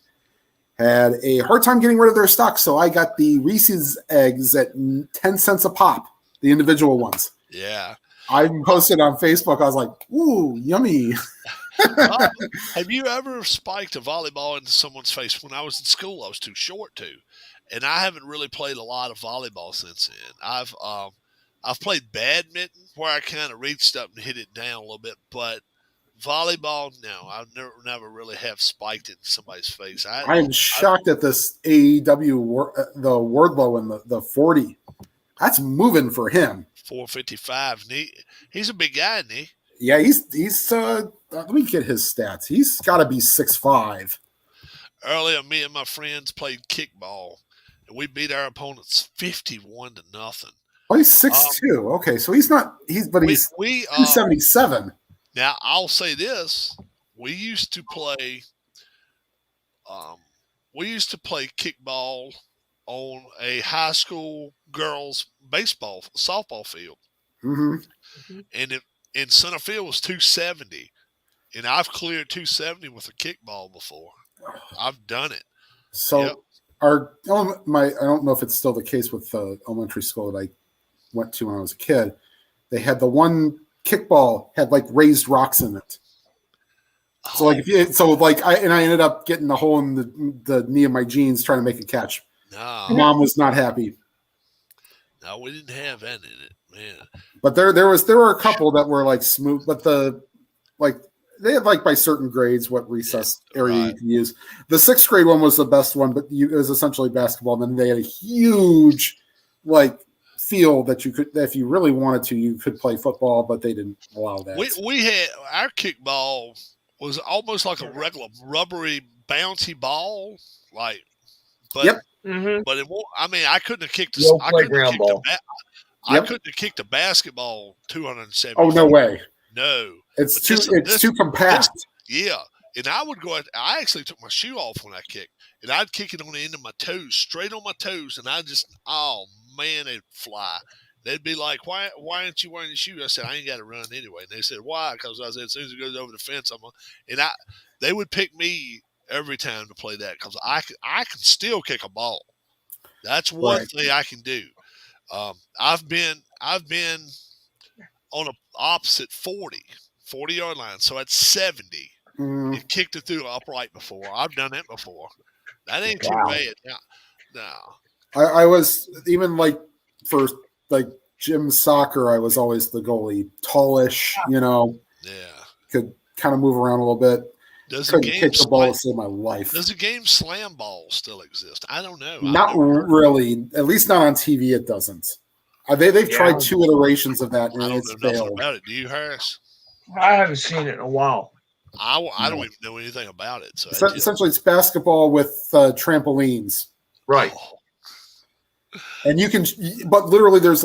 had a hard time getting rid of their stock, so I got the Reese's eggs at 10 cents a pop, the individual ones. Yeah. I posted on Facebook. I was like, ooh, yummy. Have you ever spiked a volleyball into someone's face? When I was in school, I was too short to, and I haven't really played a lot of volleyball since then. I've played badminton where I kind of reached up and hit it down a little bit, but volleyball, no, I've never really have spiked it in somebody's face. I am shocked at this AEW, the Wardlow in the 40. That's moving for him. 455. He's a big guy, isn't he? Yeah, he's let me get his stats. He's got to be 6'5". Earlier, me and my friends played kickball, and we beat our opponents 51-0. Oh, he's 6'2". Okay, so he's 277. Now, I'll say this: we used to play kickball on a high school girls softball field, and in center field was 270, and I've cleared 270 with a kickball before. I've done it. So I don't know if it's still the case with the elementary school that I went to when I was a kid. They had the one kickball had like raised rocks in it. So I ended up getting a hole in the knee of my jeans trying to make a catch. No. Mom was not happy. No, we didn't have that in it, man. But there were a couple that were like smooth, but they had like by certain grades what recess area you can use. The 6th grade one was the best one, but it was essentially basketball. And then they had a huge field that you could, if you really wanted to, you could play football, but they didn't allow that. We had our kickball was almost like a regular rubbery bouncy ball, but it won't. I mean, I couldn't have kicked. I couldn't have kicked a basketball 270. Oh no way! No, it's too compact. And I would go. I actually took my shoe off when I kicked, and I'd kick it on the end of my toes, straight on my toes, and man, they'd fly. They'd be like, "Why aren't you wearing your shoe?" I said, "I ain't got to run anyway." And they said, "Why?" Because I said, "As soon as it goes over the fence, they would pick me every time to play that because I can still kick a ball. That's one thing I can do. I've been on a opposite 40-yard line, so at 70, and kicked it through upright before. I've done that before. That ain't too bad. No. I was even for gym soccer, I was always the goalie, tallish, could kind of move around a little bit. Couldn't kick the ball to save my life. Does the game slam ball still exist? I don't know. Not really. At least not on TV. It doesn't. They've tried 2 iterations of that, and it's failed. About it. Do you, Harris? I haven't seen it in a while. I don't even know anything about it. So essentially, it's basketball with trampolines, right? And you can, but literally, there's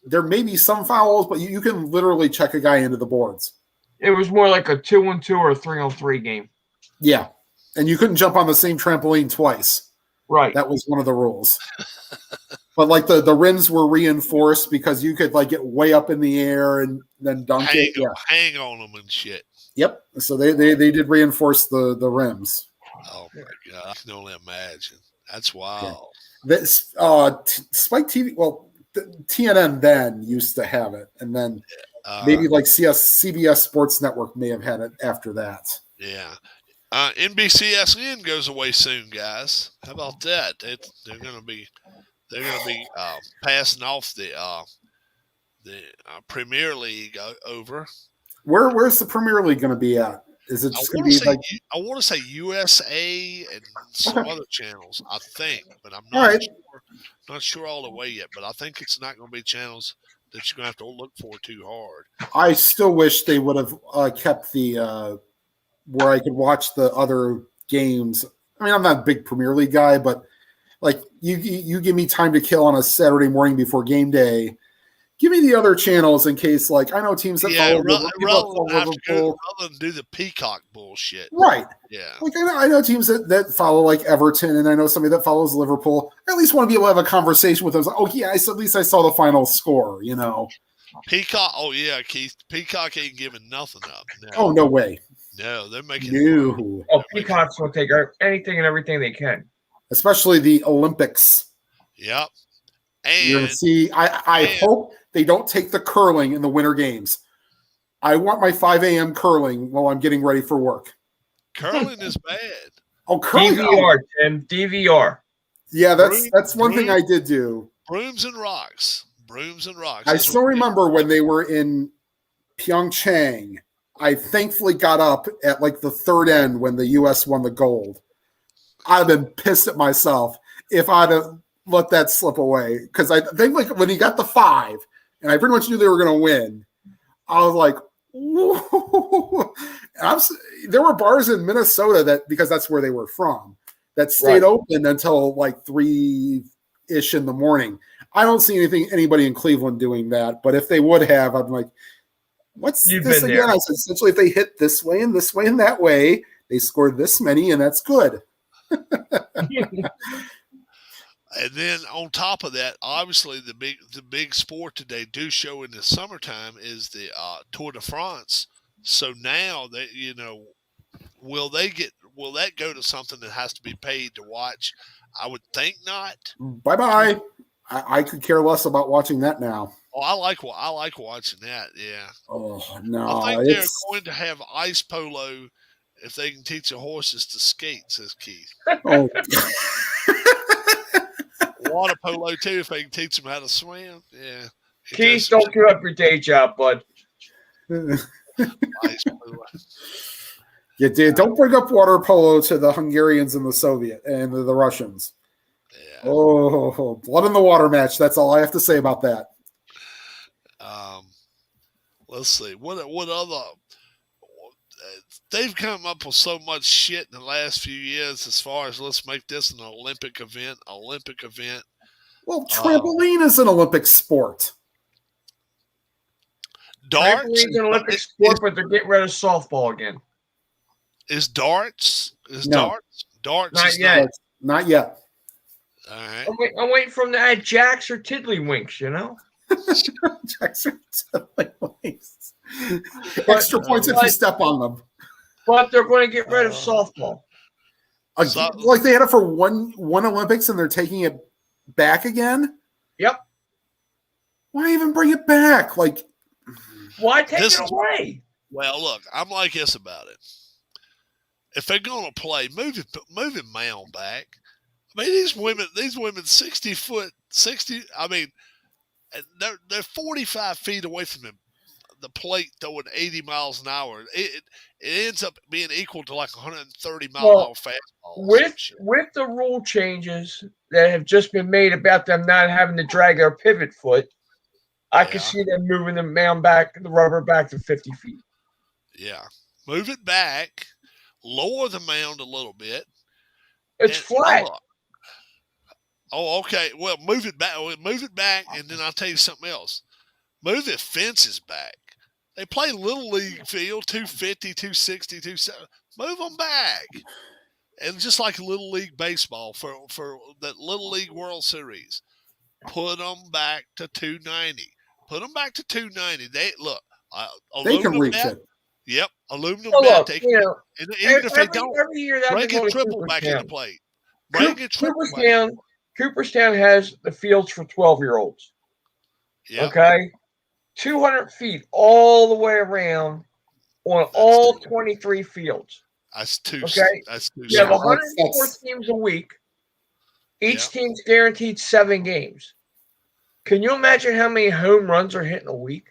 there may be some fouls, but you can literally check a guy into the boards. It was more like a 2-on-2 or a 3-on-3 game. Yeah, and you couldn't jump on the same trampoline twice. Right. That was one of the rules. But the rims were reinforced because you could get way up in the air and then dunk it. Yeah. Hang on them and shit. Yep. So they did reinforce the rims. Oh my God! I can only imagine. That's wild. Yeah. This Spike TV. Well, TNN then used to have it, and then maybe CBS Sports Network may have had it after that. Yeah. NBCSN goes away soon, guys. How about that? They're going to be passing off the Premier League over. Where's the Premier League going to be at? Is it I just going want to to be say like, I want to say USA and some Okay. other channels. I think, but I'm all not right, sure. Not sure all the way yet. But I think it's not going to be channels that you're going to have to look for too hard. I still wish they would have kept the where I could watch the other games. I mean, I'm not a big Premier League guy, but like you give me time to kill on a Saturday morning before game day. Give me the other channels in case, like, I know teams that Yeah, follow people that follow Liverpool. rather than do the peacock bullshit. Right. Yeah. Like, I know teams that follow, like, Everton, and I know somebody that follows Liverpool. I at least want to be able to have a conversation with them. Like, oh, yeah, at least I saw the final score, you know? Peacock. Oh yeah, Keith. Peacock ain't giving nothing up. No. Oh, no way. No, they're making. No. Oh, Peacock's will take anything and everything they can. Especially the Olympics. Yep. You're going And to see, I hope they don't take the curling in the Winter Games. I want my 5 a.m. curling while I'm getting ready for work. curling is bad. Oh, curling. DVR, Tim. DVR. Yeah, that's one thing I did do. Brooms and rocks. Brooms and rocks. I still remember when they were in Pyeongchang. I thankfully got up at like the third end when the U.S. won the gold. I'd have been pissed at myself if I'd have let that slip away. Because I think like when he got the 5, and I pretty much knew they were going to win, I was like, whoa. There were bars in Minnesota that, because that's where they were from, that stayed open until like 3-ish in the morning. I don't see anybody in Cleveland doing that, but if they would have, I'm like, what's this again? I said, essentially, if they hit this way and that way, they scored this many, and that's good. And then on top of that, obviously the big sport today do show in the summertime is the Tour de France. So now that will that go to something that has to be paid to watch? I would think not. Bye. I could care less about watching that now. Oh, I like watching that. Yeah. Oh no! I think they're going to have ice polo if they can teach the horses to skate, says Keith. Oh. Water polo too if they can teach them how to swim. Yeah. Keith, don't give up your day job, bud. Ice polo. Yeah, dude, don't bring up water polo to the Hungarians and the Soviet and the Russians. Yeah. Oh, blood in the water match. That's all I have to say about that. Let's see. What other? They've come up with so much shit in the last few years as far as let's make this an Olympic event. Well, trampoline is an Olympic sport. Darts is an Olympic sport, but they're getting rid of softball again. Is darts? No. Darts? Not yet. Not yet. All right. I'm waiting for them to add jacks or tiddlywinks, Jacks or tiddlywinks. Extra points if you step on them. But they're going to get rid of softball. Like they had it for one Olympics and they're taking it back again? Yep. Why even bring it back? Like, why take it away? Well, look, I'm like this about it. If they're going to play, move it mound back. I mean, these women 60. I mean, they're 45 feet away from the plate throwing 80 miles an hour. It ends up being equal to like 130 mile an hour fastball. With the rule changes that have just been made about them not having to drag their pivot foot, I can see them moving the mound back, the rubber back to 50 feet. Yeah. Move it back, lower the mound a little bit. It's flat. Oh, okay. Well, move it back, and then I'll tell you something else. Move the fences back. They play Little League field, 250, 260, 270. Move them back. And just like Little League baseball for that Little League World Series, put them back to 290. Put them back to 290. They can reach it. Yep, aluminum bat. Even if they don't, every year bring a triple back in the plate. Cooperstown has the fields for 12-year-olds. Yep. Okay? 200 feet all the way around on all 23 fields. That's two. Okay? That's two. You have 104 teams a week. Each team's guaranteed 7 games. Can you imagine how many home runs are hitting a week?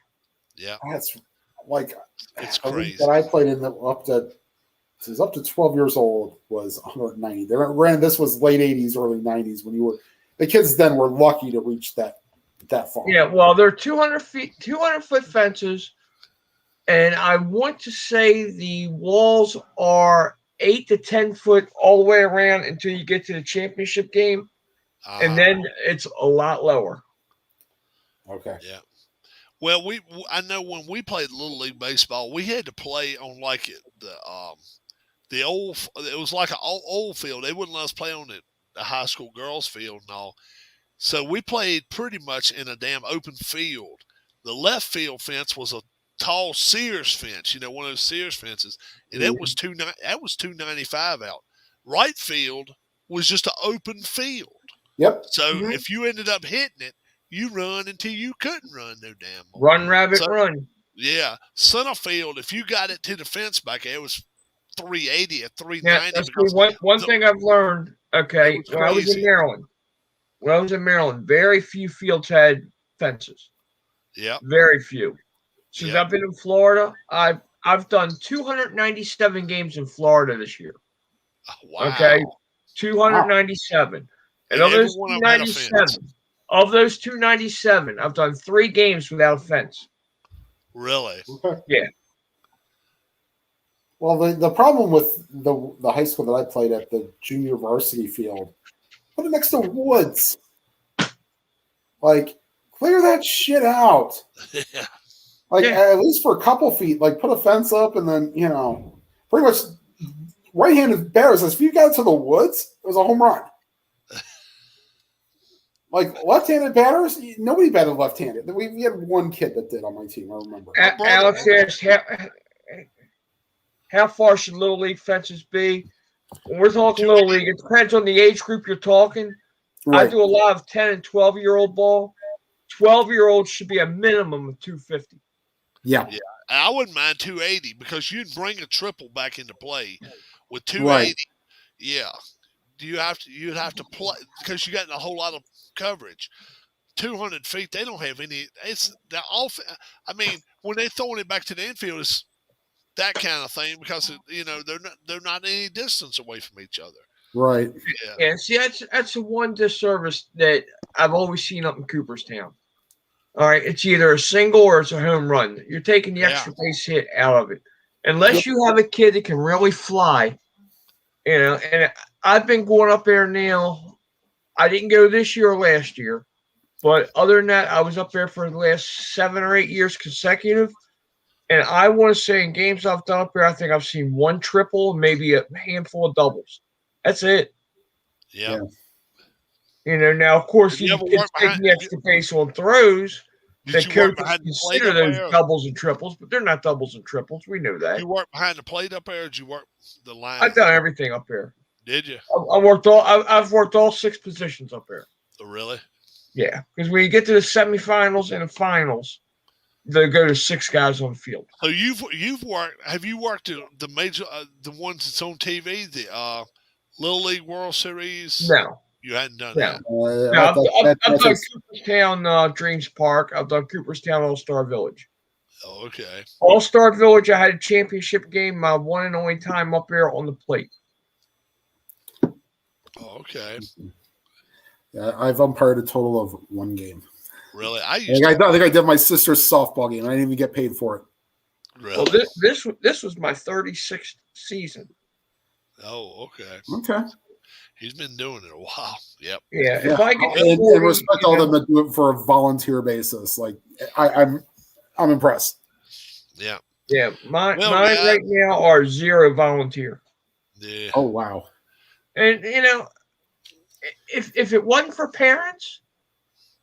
Yeah. That's like it's a crazy. week that I played in up to is up to 12 years old was 190. This was late 80s, early 90s when the kids then were lucky to reach that far. Yeah, well, they're 200-foot fences, and I want to say the walls are 8 to 10 foot all the way around until you get to the championship game, and then it's a lot lower. Okay. Yeah. Well, I know when we played Little League baseball, we had to play on like the old. It was like an old field. They wouldn't let us play on the high school girls field and all. So we played pretty much in a damn open field. The left field fence was a tall Sears fence, one of those Sears fences, and that was $295 out. Right field was just an open field. Yep. So if you ended up hitting it, you run until you couldn't run no damn more. Run, rabbit, run. Yeah. Center field, if you got it to the fence back there, it was 380 or 390. Yeah, one thing I've learned, okay, when I was in Maryland, very few fields had fences. Yeah. Very few. Since I've been in Florida, I've done 297 games in Florida this year. Wow. Okay. 297. And of those 297, I've done 3 games without a fence. Really? Okay. Yeah. Well, the problem with the high school that I played at, the junior varsity field, put it next to woods. Like, clear that shit out. Yeah. Like, at least for a couple feet, like, put a fence up and then, pretty much right-handed batters, if you got to the woods, it was a home run. Like, left-handed batters, nobody batted left-handed. We had one kid that did on my team, I remember. Alex asked, how far should Little League fences be? When we're talking Little League, it depends on the age group you're talking. Right. I do a lot of 10 and 12-year-old ball. 12-year-olds should be a minimum of 250. Yeah. I wouldn't mind 280 because you'd bring a triple back into play with 280. Right. Yeah. You'd have to play because you got a whole lot of coverage. 200 feet, they don't have any. It's the off. I mean, when they're throwing it back to the infield, it's that kind of thing because they're not any distance away from each other. Right. Yeah. See, that's the one disservice that I've always seen up in Cooperstown. All right, it's either a single or it's a home run. You're taking the extra base hit out of it, unless you have a kid that can really fly. And I've been going up there now. I didn't go this year or last year, but other than that, I was up there for the last 7 or 8 years consecutive. And I want to say in games I've done up there, I think I've seen 1 triple, maybe a handful of doubles. That's it. Yeah. Now, of course, you take the extra base on throws. The coaches consider those doubles and triples, but they're not doubles and triples. We know that. Did you work behind the plate up there, or did you work the line? I've done everything up there. Did you? I've worked all 6 positions up there. Oh, really? Yeah, because when you get to the semifinals and the finals, they go to 6 guys on the field. So you've worked? Have you worked the major the ones that's on TV, the Little League World Series? No, you hadn't done that. I've done Cooperstown Dreams Park. I've done Cooperstown All-Star Village. Oh, okay. All-Star Village, I had a championship game, my one and only time up there on the plate. Oh, okay. Yeah, I've umpired a total of 1 game. Really? I think I did my sister's softball game. I didn't even get paid for it. Really? Well, this was my 36th season. Oh, okay. Okay. He's been doing it a while. Yep. Yeah. If I get and respect all them that do it for a volunteer basis. Like I'm impressed. Yeah. Yeah. Mine right now are 0 volunteer. Yeah. Oh wow. And if it wasn't for parents,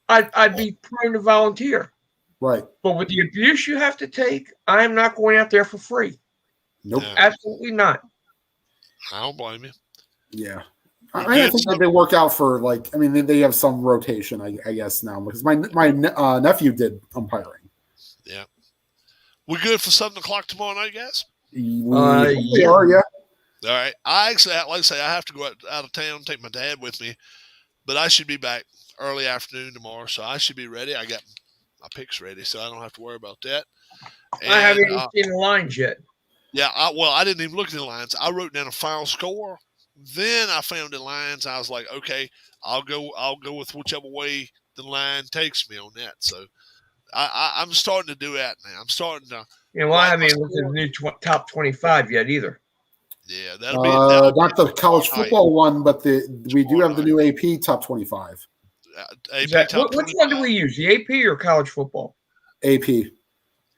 I'd be prone to volunteer. Right. But with the abuse you have to take, I am not going out there for free. Nope. No. Absolutely not. I don't blame you. Yeah. I think that they work out for they have some rotation, I guess now because my nephew did umpiring. Yeah. We good for 7:00 tomorrow night, guys? We are, yeah. All right. I actually, like I say, I have to go out of town, take my dad with me, but I should be back early afternoon tomorrow, so I should be ready. I got my picks ready, so I don't have to worry about that. And, I haven't even seen the lines yet. Yeah, I didn't even look at the lines. I wrote down a final score. Then I found the lines. I was like, okay, I'll go with whichever way the line takes me on that. So I'm starting to do that now. I'm starting to. I write haven't my even looked at score. the new top 25 yet either. Yeah, that'll be not the college football one, but we do have the new AP top 25. AP top which 25. one do we use? The AP or college football? AP.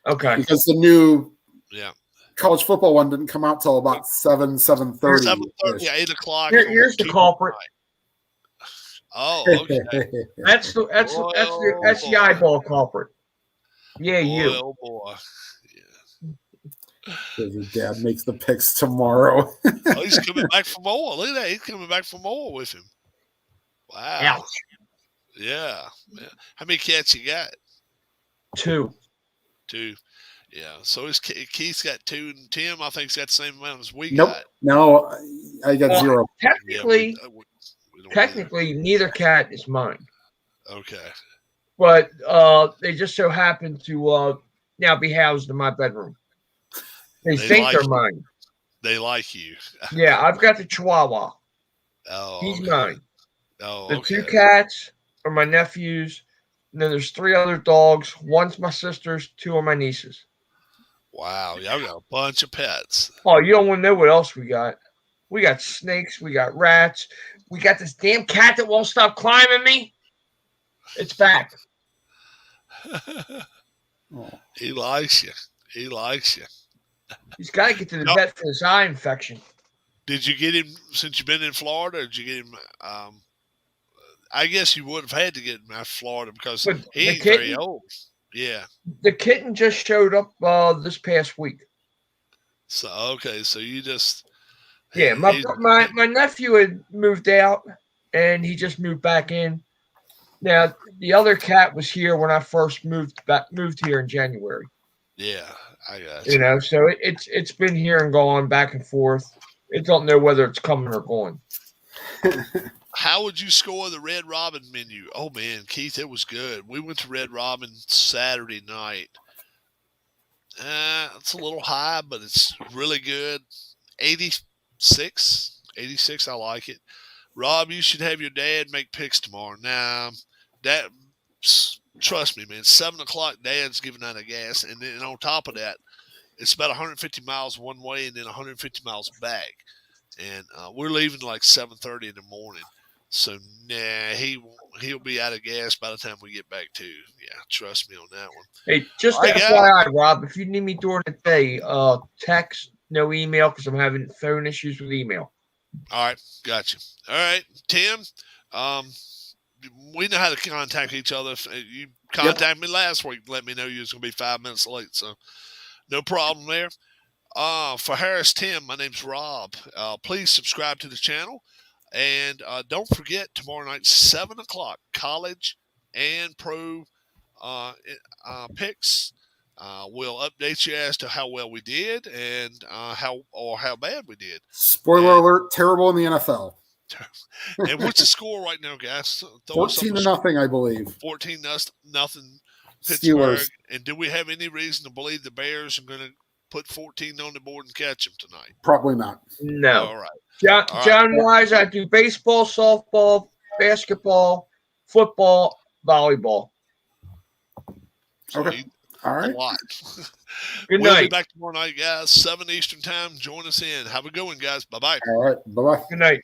Okay. Because the new Yeah. college football one didn't come out till about 7:30. 7:30, 8 o'clock. Here's the culprit. Oh, okay. That's the eyeball culprit. Yeah, you. Oh boy. Your dad makes the picks tomorrow. Oh, he's coming back for more. Look at that. He's coming back for more with him. Wow. Ouch. Yeah. How many cats you got? 2. Yeah. So Keith's got 2, and Tim, I think, has got the same amount as we Nope. got. No, I got 0. Technically, we neither cat is mine. Okay. But they just so happen to now be housed in my bedroom. They think they're mine. They like you. Yeah, I've got the Chihuahua. Oh, He's okay. mine. Oh, the okay. 2 cats are my nephews. And then there's 3 other dogs. One's my sister's, 2 are my nieces. Wow, y'all got a bunch of pets. Oh, you don't want to know what else we got. We got snakes. We got rats. We got this damn cat that won't stop climbing me. It's back. He likes you. He likes you. He's got to get to the vet for his eye infection. Did you get him since you've been in Florida? Or did you get him? I guess you would have had to get him out of Florida because he ain't very old. Yeah. The kitten just showed up this past week. So okay, so you just my nephew had moved out and he just moved back in. Now the other cat was here when I first moved here in January. Yeah, I got you. So it's been here and gone back and forth. It don't know whether it's coming or going. How would you score the Red Robin menu? Oh man, Keith, it was good. We went to Red Robin Saturday night. It's a little high, but it's really good. 86. I like it. Rob, you should have your dad make picks tomorrow. Now, trust me, man. 7 o'clock, Dad's giving out of gas, and then on top of that, it's about 150 miles one way and then 150 miles back. And we're leaving like 7:30 in the morning. So, he'll be out of gas by the time we get back too. Yeah, trust me on that one. Hey, just FYI, Rob, if you need me during the day, text, no email, because I'm having phone issues with email. All right, gotcha. All right, Tim, we know how to contact each other. You contacted me last week, let me know you was going to be 5 minutes late, so no problem there. For Harris Tim, my name's Rob. Please subscribe to the channel. And don't forget, tomorrow night, 7 o'clock, college and pro picks. We'll update you as to how well we did and how bad we did. Spoiler alert, terrible in the NFL. And what's the score right now, guys? 14-0, I believe. 14-0, Pittsburgh. Steelers. And do we have any reason to believe the Bears are going to put 14 on the board and catch them tonight? Probably not. No. All right. John Wise, I do baseball, softball, basketball, football, volleyball. Okay. All right. A lot. Good We'll night. be back tomorrow night, guys. 7 Eastern time. Join us in. Have a good one, guys. Bye-bye. All right. Bye-bye. Good night.